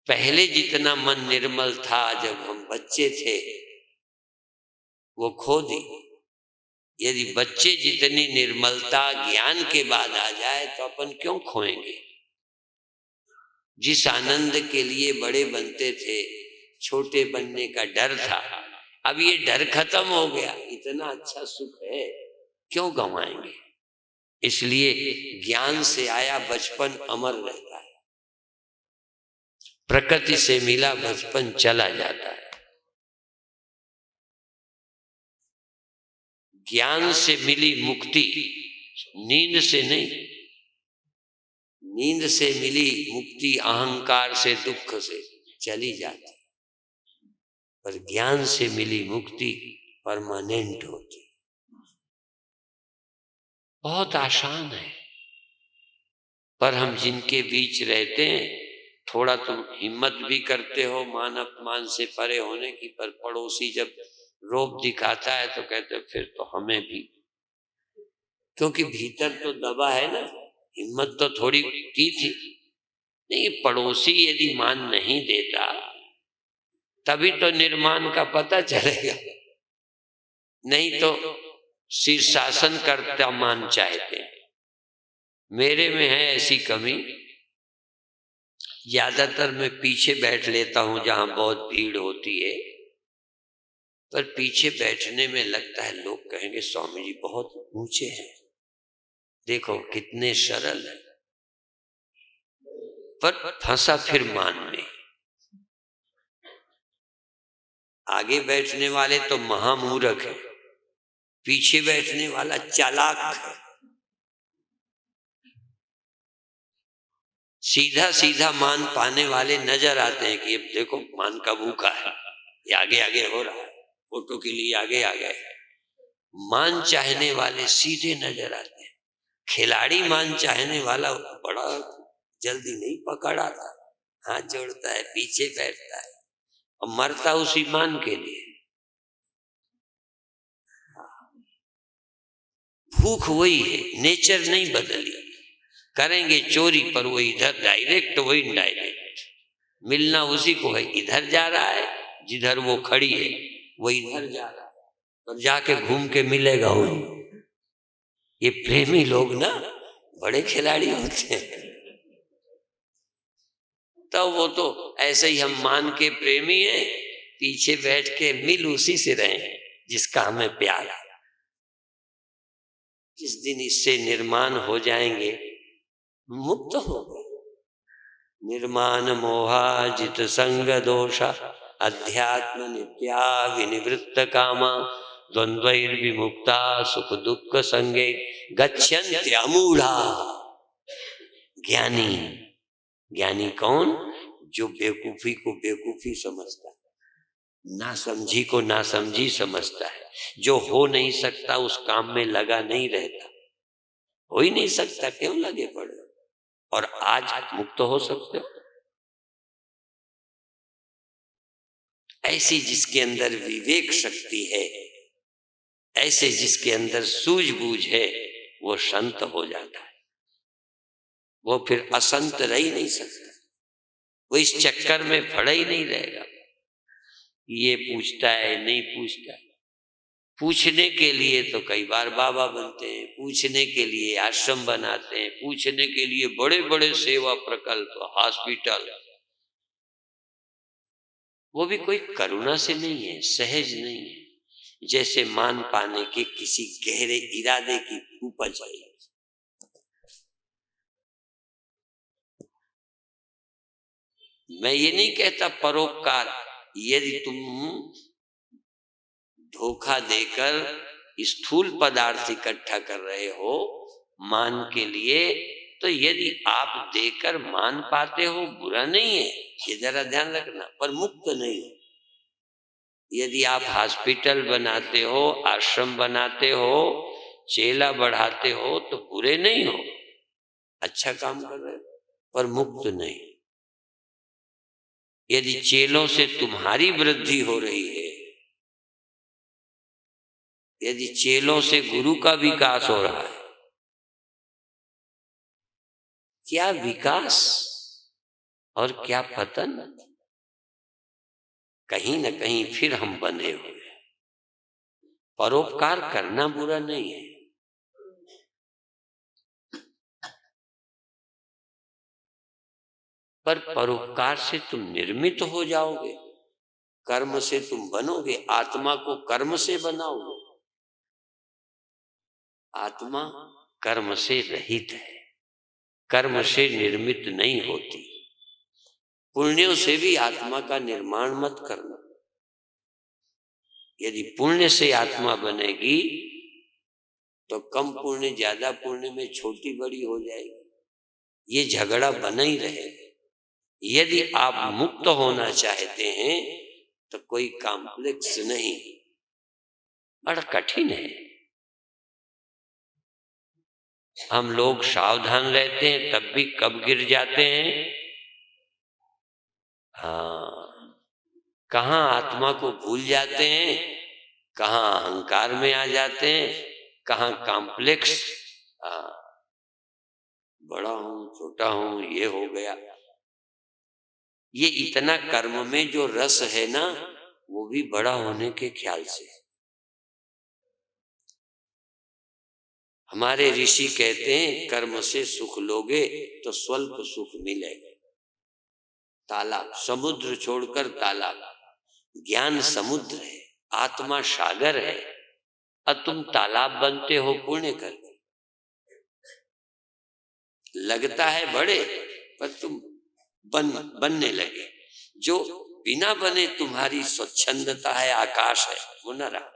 पहले जितना मन निर्मल था जब हम बच्चे थे वो खो दी। यदि बच्चे जितनी निर्मलता ज्ञान के बाद आ जाए तो अपन क्यों खोएंगे। जिस आनंद के लिए बड़े बनते थे, छोटे बनने का डर था, अब ये डर खत्म हो गया। इतना अच्छा सुख है, क्यों गंवाएंगे। इसलिए ज्ञान से आया बचपन अमर रहता है। प्रकृति से मिला बचपन चला जाता है। ज्ञान से मिली मुक्ति नींद से नहीं, नींद से मिली मुक्ति अहंकार से दुख से चली जाती, पर ज्ञान से मिली मुक्ति परमानेंट होती। बहुत आसान है, पर हम जिनके बीच रहते हैं थोड़ा तुम हिम्मत भी करते हो मान अपमान से परे होने की, पर पड़ोसी जब रोब दिखाता है तो कहते फिर तो हमें भी, क्योंकि भीतर तो दबा है ना। हिम्मत तो थोड़ी की थी। नहीं, पड़ोसी यदि मान नहीं देता तभी तो निर्माण का पता चलेगा। नहीं तो शीर्षासन करता मान चाहते। मेरे में है ऐसी कमी, ज्यादातर मैं पीछे बैठ लेता हूं जहां बहुत भीड़ होती है, पर पीछे बैठने में लगता है लोग कहेंगे स्वामी जी बहुत ऊंचे हैं, देखो कितने सरल है, पर फंसा फिर मान में। आगे बैठने वाले तो महामूर्ख है, पीछे बैठने वाला चालाक है। सीधा सीधा मान पाने वाले नजर आते हैं कि अब देखो मान का भूखा है, ये आगे आगे हो रहा है, फोटो के लिए आगे आ गए। मान चाहने वाले सीधे नजर आते हैं। खिलाड़ी मान चाहने वाला बड़ा जल्दी नहीं पकड़ आता, हाथ जोड़ता है, पीछे बैठता है और मरता उसी मान के लिए। भूख वही है, नेचर नहीं बदली। करेंगे चोरी पर वो इधर डायरेक्ट वो इनडायरेक्ट, मिलना उसी को है। इधर जा रहा है जिधर वो खड़ी है, वो इधर जा रहा है और जाके घूम के मिलेगा वो। ये प्रेमी लोग ना बड़े खिलाड़ी होते हैं। तो वो तो ऐसे ही हम मान के प्रेमी हैं, पीछे बैठ के मिल उसी से रहे हैं जिसका हमें प्यार है। जिस दिन इससे निर्माण हो जाएंगे, मुक्त हो गए। निर्माण मोहाजित संग दोषा अध्यात्म नित्या विनिवृत्त कामा द्वंद्वैर्विमुक्ता सुख दुख संगे गच्छन्ति अमूढ़ा। ज्ञानी, ज्ञानी कौन? जो बेवकूफी को बेवकूफी समझता है, ना समझी को ना समझी समझता है, जो हो नहीं सकता उस काम में लगा नहीं रहता। हो ही नहीं सकता, क्यों लगे पड़े, और आज मुक्त हो सकते हो। ऐसी जिसके अंदर विवेक शक्ति है, ऐसे जिसके अंदर सूझबूझ है, वो संत हो जाता है। वो फिर असंत रह ही नहीं सकता, वो इस चक्कर में पड़ा ही नहीं रहेगा। ये पूछता है नहीं पूछता है। पूछने के लिए तो कई बार बाबा बनते हैं, पूछने के लिए आश्रम बनाते हैं, पूछने के लिए बड़े बड़े सेवा प्रकल्प, हॉस्पिटल। वो भी कोई करुणा से नहीं है, सहज नहीं है, जैसे मान पाने के किसी गहरे इरादे की उपज है। मैं ये नहीं कहता परोपकार, यदि तुम धोखा देकर स्थूल पदार्थ इकट्ठा कर रहे हो मान के लिए, तो यदि आप देकर मान पाते हो बुरा नहीं है, ये जरा ध्यान रखना, पर मुक्त नहीं है। यदि आप हॉस्पिटल बनाते हो, आश्रम बनाते हो, चेला बढ़ाते हो तो बुरे नहीं हो, अच्छा काम कर रहे हो, पर मुक्त नहीं। यदि चेलों से तुम्हारी वृद्धि हो रही है, यदि चेलों से गुरु का विकास हो रहा है, क्या विकास और क्या पतन, कहीं न कहीं फिर हम बंधे हुए हैं। परोपकार करना बुरा नहीं है, पर परोपकार से तुम निर्मित हो जाओगे, कर्म से तुम बनोगे। आत्मा को कर्म से बनाओगे। आत्मा कर्म से रहित है, कर्म से निर्मित नहीं होती। पुण्यों से भी आत्मा का निर्माण मत करना। यदि पुण्य से आत्मा बनेगी तो कम पुण्य ज्यादा पुण्य में छोटी बड़ी हो जाएगी, ये झगड़ा बना ही रहेगा। यदि आप मुक्त होना चाहते हैं तो कोई कॉम्प्लेक्स नहीं, बड़ा कठिन है। हम लोग सावधान रहते हैं तब भी कब गिर जाते हैं। हाँ, कहाँ आत्मा को भूल जाते हैं, कहाँ अहंकार में आ जाते हैं, कहाँ कॉम्प्लेक्स, बड़ा हूं छोटा हूं ये हो गया। ये इतना कर्म में जो रस है ना, वो भी बड़ा होने के ख्याल से। हमारे ऋषि कहते हैं कर्म से सुख लोगे तो स्वल्प सुख मिलेगा। तालाब, समुद्र छोड़कर तालाब, ज्ञान समुद्र है, आत्मा सागर है, और तुम तालाब बनते हो पुण्य करके। लगता है बड़े, पर तुम बनने लगे। जो बिना बने तुम्हारी स्वच्छंदता है, आकाश है, वो न रहा।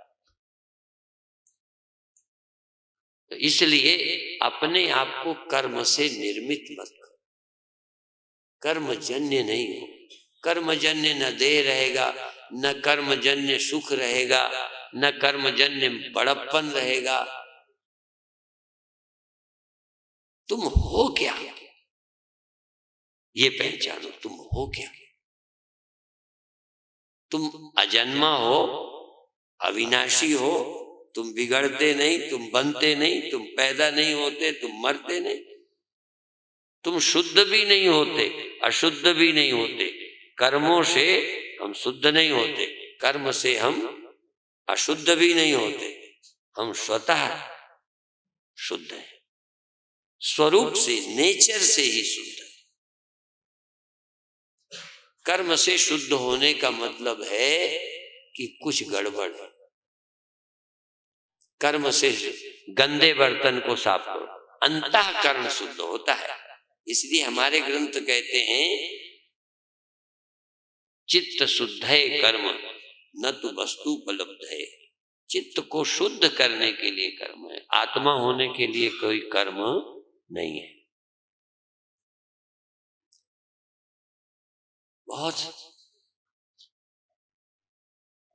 तो इसलिए अपने आप को कर्म से निर्मित मत करो। कर्मजन्य नहीं हो। कर्मजन्य न देह रहेगा, न कर्मजन्य सुख रहेगा, न कर्मजन्य बड़प्पन रहेगा। तुम हो क्या, ये पहचानो। तुम हो क्या? तुम अजन्मा हो, अविनाशी हो। तुम बिगड़ते नहीं, तुम बनते नहीं, तुम पैदा नहीं होते, तुम मरते नहीं। तुम शुद्ध भी नहीं होते, अशुद्ध भी नहीं होते। कर्मों से हम शुद्ध नहीं होते, कर्म से हम अशुद्ध भी नहीं होते। हम स्वतः शुद्ध हैं, स्वरूप से, नेचर से ही शुद्ध है। कर्म से शुद्ध होने का मतलब है कि कुछ गड़बड़ है। कर्म से गंदे बर्तन को साफ करो, अंतःकरण शुद्ध होता है। इसलिए हमारे ग्रंथ कहते हैं चित्त शुद्ध है कर्म न तो वस्तु उपलब्ध है। चित्त को शुद्ध करने के लिए कर्म है, आत्मा होने के लिए कोई कर्म नहीं है। बहुत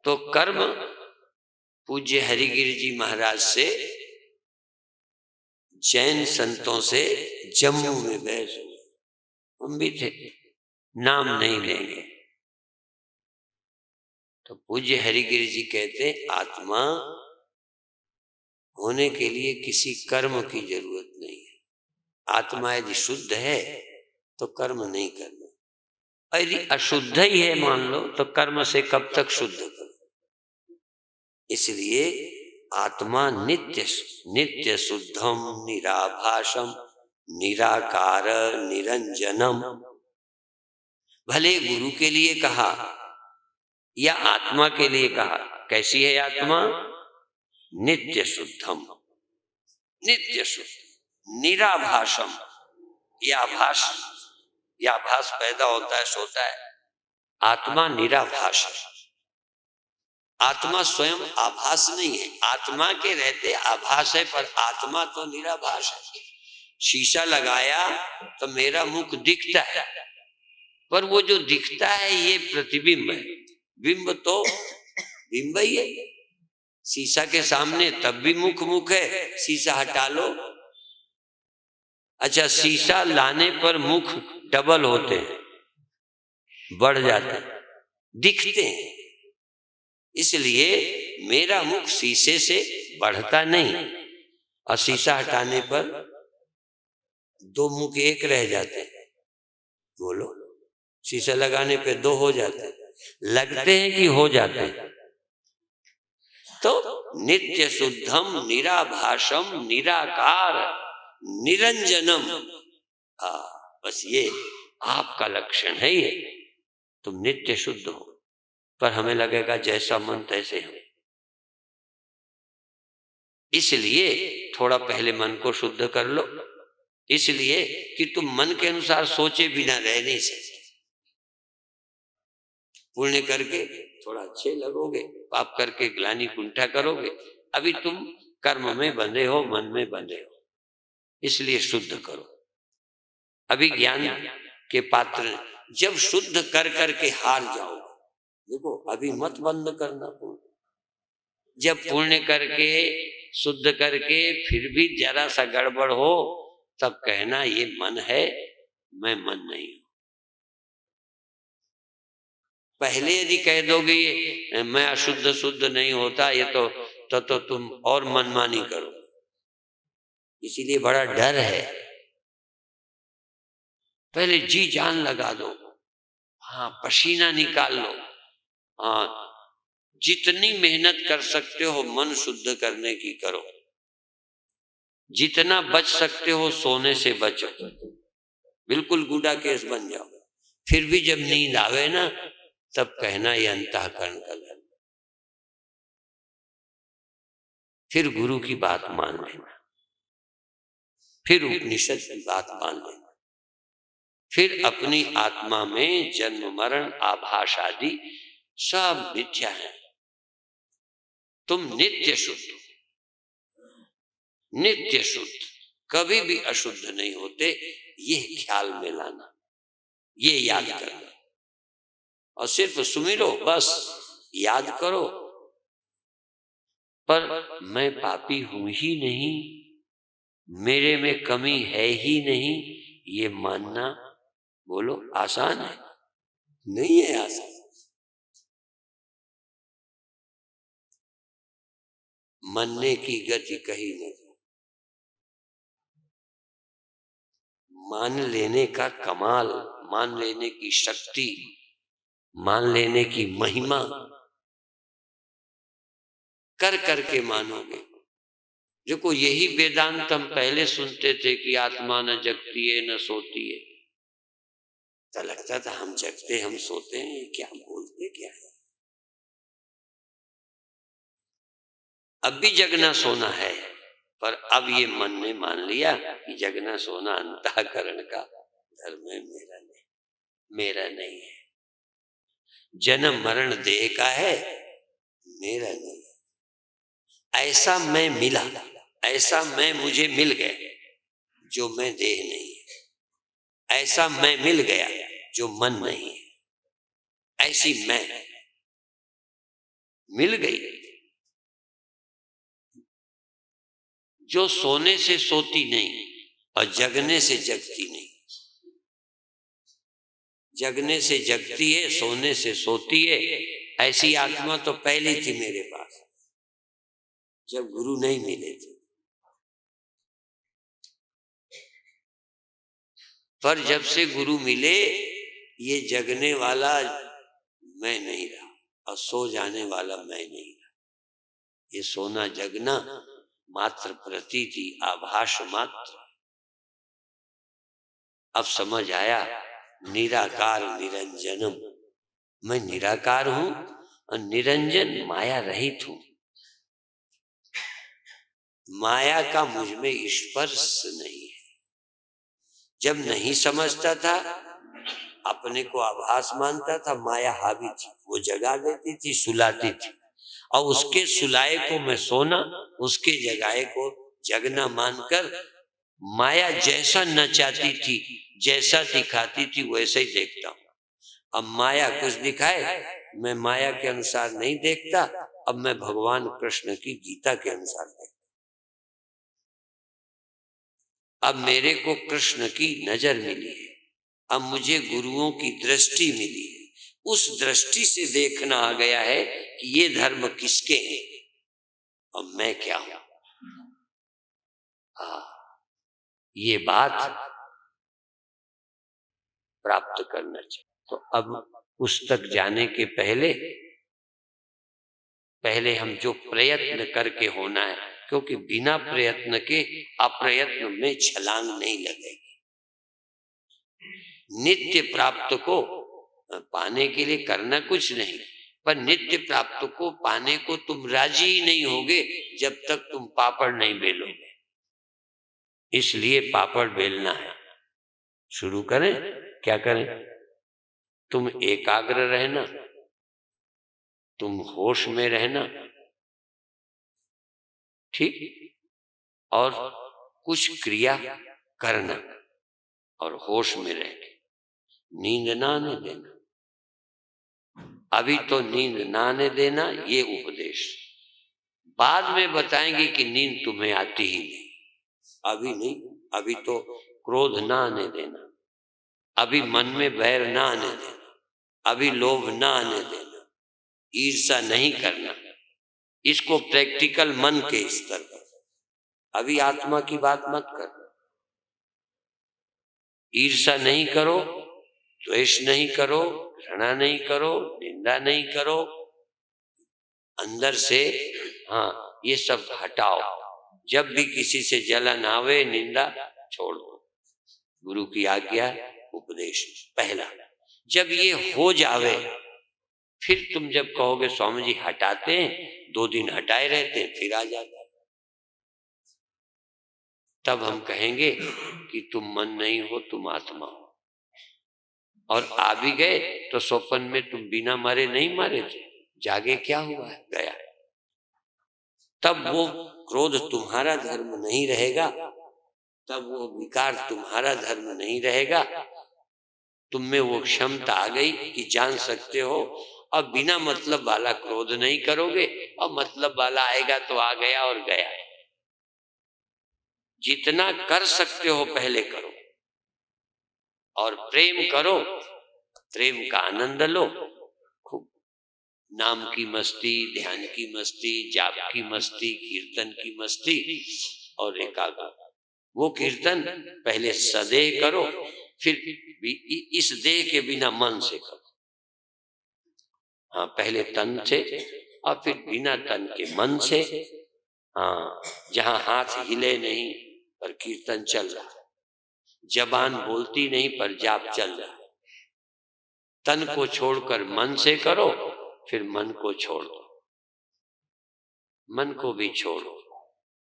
तो कर्म, पूज्य हरिगिरि जी महाराज से, जैन संतों से जम्मू में बहस हुई। हम भी थे, नाम नहीं लेंगे। तो पूज्य हरिगिरि जी कहते आत्मा होने के लिए किसी कर्म की जरूरत नहीं है। आत्मा यदि शुद्ध है तो कर्म नहीं करना। यदि अशुद्ध ही है मान लो, तो कर्म से कब तक शुद्ध करो। इसलिए आत्मा नित्य नित्य शुद्धम निराभासम निराकार निरंजनम। भले गुरु के लिए कहा या आत्मा के लिए कहा, कैसी है आत्मा? नित्य शुद्धम, नित्य शुद्ध, निराभासम। यह आभास पैदा होता है, सोता है। आत्मा निराभास है। आत्मा स्वयं आभास नहीं है, आत्मा के रहते आभास है, पर आत्मा तो निराभास है। शीशा लगाया तो मेरा मुख दिखता है, पर वो जो दिखता है ये प्रतिबिंब है। बिंब तो बिंब ही है, शीशा के सामने तब भी मुख मुख है, शीशा हटा लो। अच्छा, शीशा लाने पर मुख डबल होते हैं, बढ़ जाते हैं, दिखते हैं। इसलिए मेरा मुख शीशे से बढ़ता नहीं, और शीशा हटाने पर दो मुख एक रह जाते हैं। बोलो, शीशा लगाने पे दो हो जाते हैं, लगते हैं कि हो जाते हैं। तो नित्य शुद्धम निराभाषम निराकार निरंजनम, बस ये आपका लक्षण है। ये तुम नित्य शुद्ध हो, पर हमें लगेगा जैसा मन तैसे हो। इसलिए थोड़ा पहले मन को शुद्ध कर लो, इसलिए कि तुम मन के अनुसार सोचे बिना रह नहीं सकते। पुण्य करके थोड़ा अच्छे लगोगे, पाप करके ग्लानि कुंठा करोगे। अभी तुम कर्म में बंधे हो, मन में बंधे हो, इसलिए शुद्ध करो। अभी ज्ञान के पात्र जब शुद्ध कर करके हार जाओ, देखो अभी मत बंद करना पुण्य। जब पुण्य करके शुद्ध करके फिर भी जरा सा गड़बड़ हो, तब कहना ये मन है, मैं मन नहीं हूं। पहले यदि कह दोगे मैं अशुद्ध शुद्ध नहीं होता, ये तो तुम और मनमानी करो। इसीलिए बड़ा डर है। पहले जी जान लगा दो, हाँ पसीना निकाल लो, हाँ जितनी मेहनत कर सकते हो मन शुद्ध करने की करो। जितना बच सकते हो सोने से बचो, बिल्कुल गुड़ा केस बन जाओ। फिर भी जब नींद आवे ना, तब कहना ये अंतःकरण का धर्म। फिर गुरु की बात मान लेना, फिर उपनिषद की बात मान लेना, फिर अपनी आत्मा में जन्म मरण आभास आदि सब मिथ्या है। तुम नित्य शुद्ध, नित्य शुद्ध, कभी भी अशुद्ध नहीं होते। ये ख्याल में लाना, ये याद करना, और सिर्फ सुमिरो, बस याद करो। पर मैं पापी हूं ही नहीं, मेरे में कमी है ही नहीं, ये मानना बोलो आसान है? नहीं है आसान। मानने की गति कहीं नहीं, मान लेने का कमाल, मान लेने की शक्ति, मान लेने की महिमा, कर करके मानोगे। देखो यही वेदांत हम पहले सुनते थे कि आत्मा न जगती है न सोती है, तो लगता था हम जगते हम सोते हैं, क्या बोलते क्या है। अब भी जगना सोना है, पर अब ये मन ने मान लिया कि जगना सोना अंतःकरण का धर्म है, मेरा नहीं है। जन्म मरण देह का है, मेरा नहीं है। ऐसा मैं मिला, ऐसा मैं मुझे मिल गया जो मैं देह नहीं है। ऐसा मैं मिल गया जो मन नहीं है। ऐसी मैं मिल गई जो सोने से सोती नहीं और जगने से जगती नहीं। जगने से जगती है, सोने से सोती है। ऐसी आत्मा तो पहले थी मेरे पास, जब गुरु नहीं मिले थे। पर जब से गुरु मिले, ये जगने वाला मैं नहीं रहा और सो जाने वाला मैं नहीं रहा। ये सोना जगना मात्र प्रतीति, आभास मात्र। अब समझ आया, निराकार निरंजनम, मैं निराकार हूं और निरंजन माया रहित हूं। माया का मुझ में स्पर्श नहीं है। जब नहीं समझता था, अपने को आभास मानता था, माया हावी थी, वो जगा देती थी, सुलाती थी, और उसके सुलाए को मैं सोना, उसके जगाए को जगना मानकर माया जैसा नचाती थी, जैसा दिखाती थी, वैसे ही देखता हूं। अब माया कुछ दिखाए, मैं माया के अनुसार नहीं देखता, अब मैं भगवान कृष्ण की गीता के अनुसार देखता, अब मेरे को कृष्ण की नजर मिली है, अब मुझे गुरुओं की दृष्टि मिली है, उस दृष्टि से देखना आ गया है कि ये धर्म किसके हैं और मैं क्या हूं। ये बात प्राप्त करना चाहिए। तो अब पुस्तक जाने के पहले हम जो प्रयत्न करके होना है, क्योंकि बिना प्रयत्न के अप्रयत्न में छलांग नहीं लगेगी। नित्य प्राप्त को पाने के लिए करना कुछ नहीं, पर नित्य प्राप्त को पाने को तुम राजी ही नहीं होगे जब तक तुम पापड़ नहीं बेलोगे। इसलिए पापड़ बेलना है। शुरू करें? क्या करें? तुम एकाग्र रहना, तुम होश में रहना, ठीक, और कुछ क्रिया करना और होश में रह के नींद ना आने देना। अभी तो नींद ना आने देना, ये उपदेश बाद में बताएंगे कि नींद तुम्हें आती ही नहीं, अभी नहीं। अभी तो क्रोध ना आने देना, अभी मन में बैर ना आने देना, अभी लोभ ना आने देना, ईर्ष्या नहीं करना। इसको प्रैक्टिकल मन के स्तर पर, अभी आत्मा की बात मत करो। ईर्ष्या नहीं करो, द्वेष नहीं करो, घृणा नहीं करो, निंदा नहीं करो, अंदर से हाँ ये सब हटाओ। जब भी किसी से जलन आवे, निंदा छोड़ दो। गुरु की आज्ञा, उपदेश पहला। जब ये हो जावे, फिर तुम जब कहोगे स्वामी जी हटाते हैं, 2 दिन हटाए रहते हैं, फिर आ जाता है, तब हम कहेंगे कि तुम मन नहीं हो, तुम आत्मा हो। और आ भी गए तो स्वप्न में तुम बिना मरे नहीं मरे थे, जागे क्या हुआ है, गया। तब वो क्रोध तुम्हारा धर्म नहीं रहेगा, तब वो विकार तुम्हारा धर्म नहीं रहेगा। तुम में वो क्षमता आ गई कि जान सकते हो, अब बिना मतलब वाला क्रोध नहीं करोगे, और मतलब वाला आएगा तो आ गया और गया। जितना कर सकते हो पहले करो, और प्रेम करो, प्रेम का आनंद लो खूब। नाम की मस्ती, ध्यान की मस्ती, जाप की मस्ती, कीर्तन की मस्ती और एकाग्र। वो कीर्तन पहले सदेह करो, फिर इस देह के बिना मन से करो। हाँ, पहले तन से और फिर बिना तन के मन से। हाँ, जहां हाथ हिले नहीं पर कीर्तन चल रहा, जबान बोलती नहीं पर जाप चल रहा। तन को छोड़कर मन से करो, फिर मन को छोड़ दो, मन को भी छोड़ो।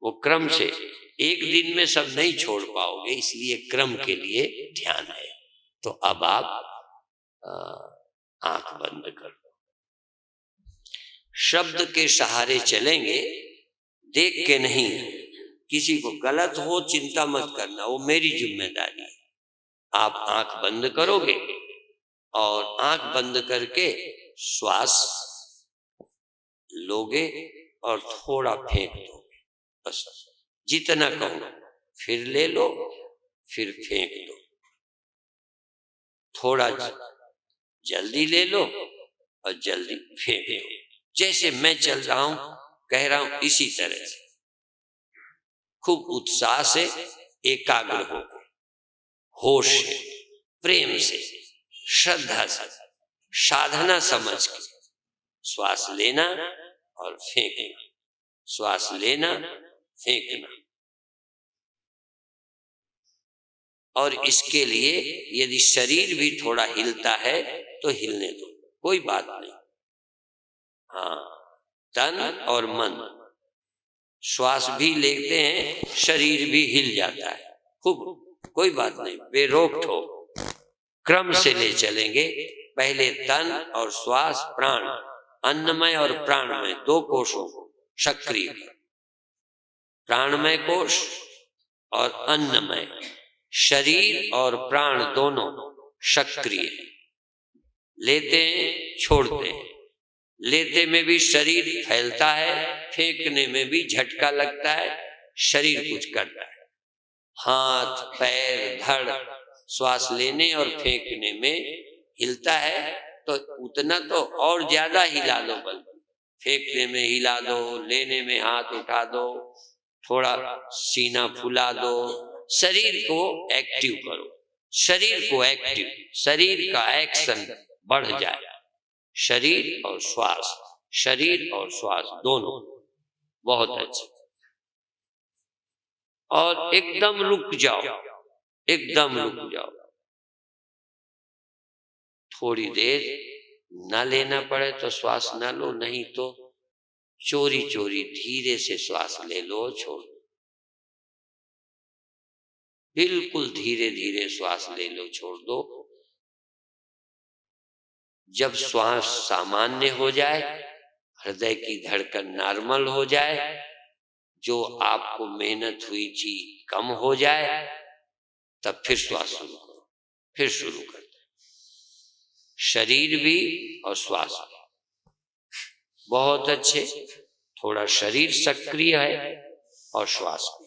वो क्रम से, एक दिन में सब नहीं छोड़ पाओगे, इसलिए क्रम के लिए ध्यान है। तो अब आप आंख बंद कर दो, शब्द के सहारे चलेंगे, देख के नहीं। किसी को गलत हो चिंता मत करना, वो मेरी जिम्मेदारी है। आप आंख बंद करोगे और आंख बंद करके श्वास लोगे और थोड़ा फेंक दोगे, बस जितना कहूं। फिर ले लो, फिर फेंक दो। थोड़ा जल्दी ले लो और जल्दी फेंक दो। जैसे मैं चल रहा हूं, कह रहा हूं, इसी तरह से खूब उत्साह से, एकाग्र हो, होश से, प्रेम से, श्रद्धा से, साधना समझ के श्वास लेना और फेंकना, श्वास लेना, फेंकना। और इसके लिए यदि शरीर भी थोड़ा हिलता है तो हिलने दो, कोई बात नहीं। हाँ, तन और मन, श्वास भी लेते हैं, शरीर भी हिल जाता है खूब, कोई बात नहीं, बेरोक ठोक। क्रम से ले चलेंगे, पहले तन और श्वास, प्राण, अन्नमय और प्राणमय 2 कोशों सक्रिय, प्राणमय कोश और अन्नमय, शरीर और प्राण दोनों सक्रिय लेते हैं, छोड़ते हैं। लेते में भी शरीर फैलता है, फेंकने में भी झटका लगता है, शरीर कुछ करता है। हाथ पैर धड़ श्वास लेने और फेंकने में हिलता है, तो उतना तो और ज्यादा हिला दो, बल फेंकने में हिला दो, लेने में हाथ उठा दो, थोड़ा सीना फुला दो, शरीर को एक्टिव करो, शरीर को एक्टिव, शरीर का एक्शन बढ़ जाए। शरीर और श्वास, शरीर और श्वास दोनों बहुत अच्छे। और एकदम रुक जाओ, एकदम रुक जाओ, थोड़ी देर ना लेना पड़े तो श्वास ना लो, नहीं तो चोरी चोरी धीरे से श्वास ले लो, छोड़ दो, बिल्कुल धीरे धीरे श्वास ले लो, छोड़ दो। जब श्वास सामान्य हो जाए, हृदय की धड़कन नॉर्मल हो जाए, जो आपको मेहनत हुई थी कम हो जाए, तब फिर श्वास शुरू करो, फिर शुरू कर दो। शरीर भी और श्वास भी बहुत अच्छे, थोड़ा शरीर सक्रिय है और श्वास भी।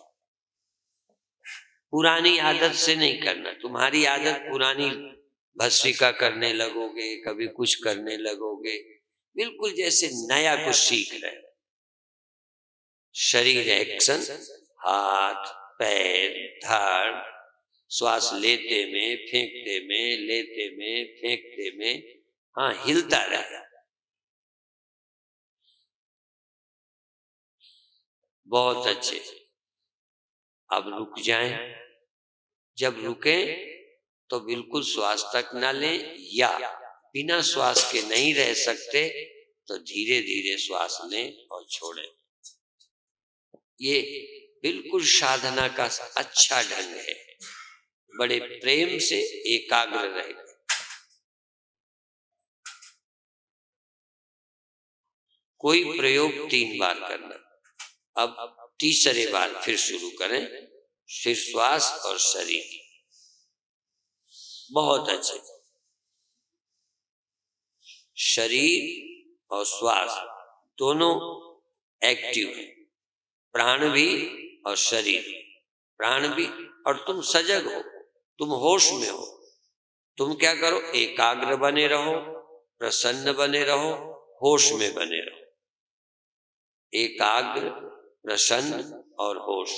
पुरानी आदत से नहीं करना, तुम्हारी आदत पुरानी भस्त्रिका करने लगोगे, कभी कुछ करने लगोगे, बिल्कुल जैसे नया कुछ सीख रहे हो। शरीर एक्शन, हाथ पैर धड़, श्वास लेते में फेंकते में, लेते में फेंकते में, हाँ हिलता रहे, बहुत अच्छे। अब रुक जाएं, जब रुके तो बिल्कुल श्वास तक ना लें, या बिना श्वास के नहीं रह सकते तो धीरे धीरे श्वास लें और छोड़ें। ये बिल्कुल साधना का अच्छा ढंग है, बड़े प्रेम से एकाग्र रहे। कोई प्रयोग 3 बार करना। अब तीसरे बार फिर शुरू करें, फिर श्वास और शरीर, बहुत अच्छे। शरीर और श्वास दोनों एक्टिव है, प्राण भी और शरीर, प्राण भी, और तुम सजग हो, तुम होश में हो। तुम क्या करो, एकाग्र बने रहो, प्रसन्न बने रहो, होश में बने रहो। एकाग्र, प्रसन्न और होश।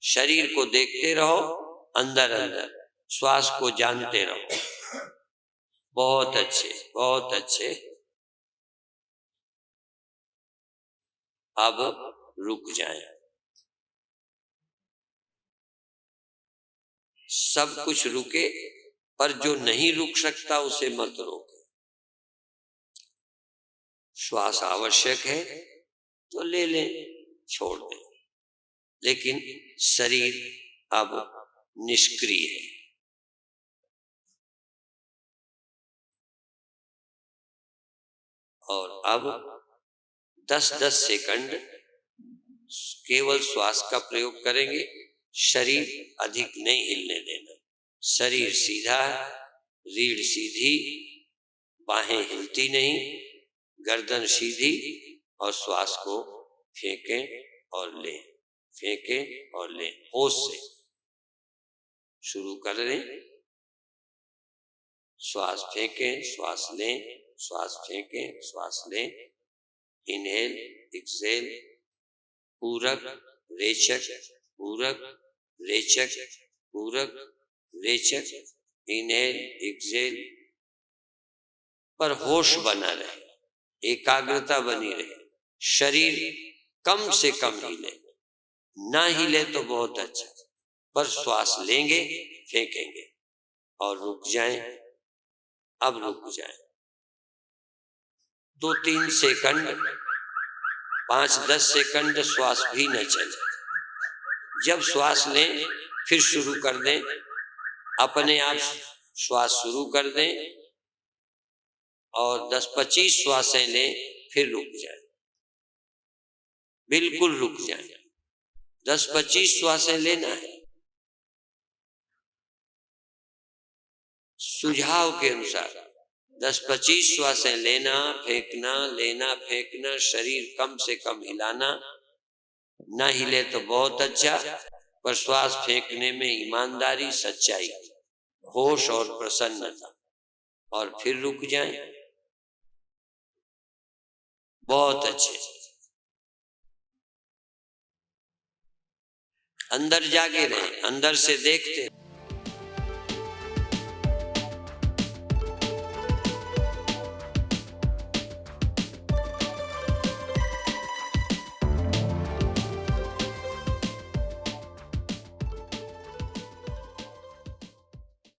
शरीर को देखते रहो, अंदर अंदर श्वास को जानते रहो, बहुत अच्छे, बहुत अच्छे। अब रुक जाएं, सब कुछ रुके, पर जो नहीं रुक सकता उसे मत रोके। श्वास आवश्यक है तो ले लें, छोड़ दें, लेकिन शरीर अब निष्क्रिय है। और अब 10-10 सेकंड केवल श्वास का प्रयोग करेंगे, शरीर अधिक नहीं हिलने देना। शरीर सीधा, रीढ़ सीधी, बाहें हिलती नहीं, गर्दन सीधी, और श्वास को फेंकें और लें, फेंकें और लें, होश से शुरू कर दें। श्वास फेंकें, श्वास लें, श्वास फेंकें, श्वास लें। इनहेल एक्सहेल, पूरक रेचक, पूरक रेचक, पूरक रेचक, इनहेल एक्सहेल, पर होश बना रहे, एकाग्रता बनी रहे। शरीर कम से कम हिले, ना हिले तो बहुत अच्छा, पर श्वास लेंगे फेंकेंगे और रुक जाएं। अब रुक जाएं, 2-3 सेकंड, 5-10 सेकंड श्वास भी न चले। जब श्वास लें फिर शुरू कर दें, अपने आप श्वास शुरू कर दें और 10-25 श्वासें लें, फिर रुक जाएं, बिल्कुल रुक जाएं। 10-25 श्वासें लेना है, सुझाव के अनुसार 10-25 श्वासें लेना फेंकना, लेना फेंकना, शरीर कम से कम हिलाना, ना हिले तो बहुत अच्छा, पर श्वास फेंकने में ईमानदारी, सच्चाई, होश और प्रसन्नता, और फिर रुक जाएं। बहुत अच्छे। अंदर जाके रहें, अंदर से देखते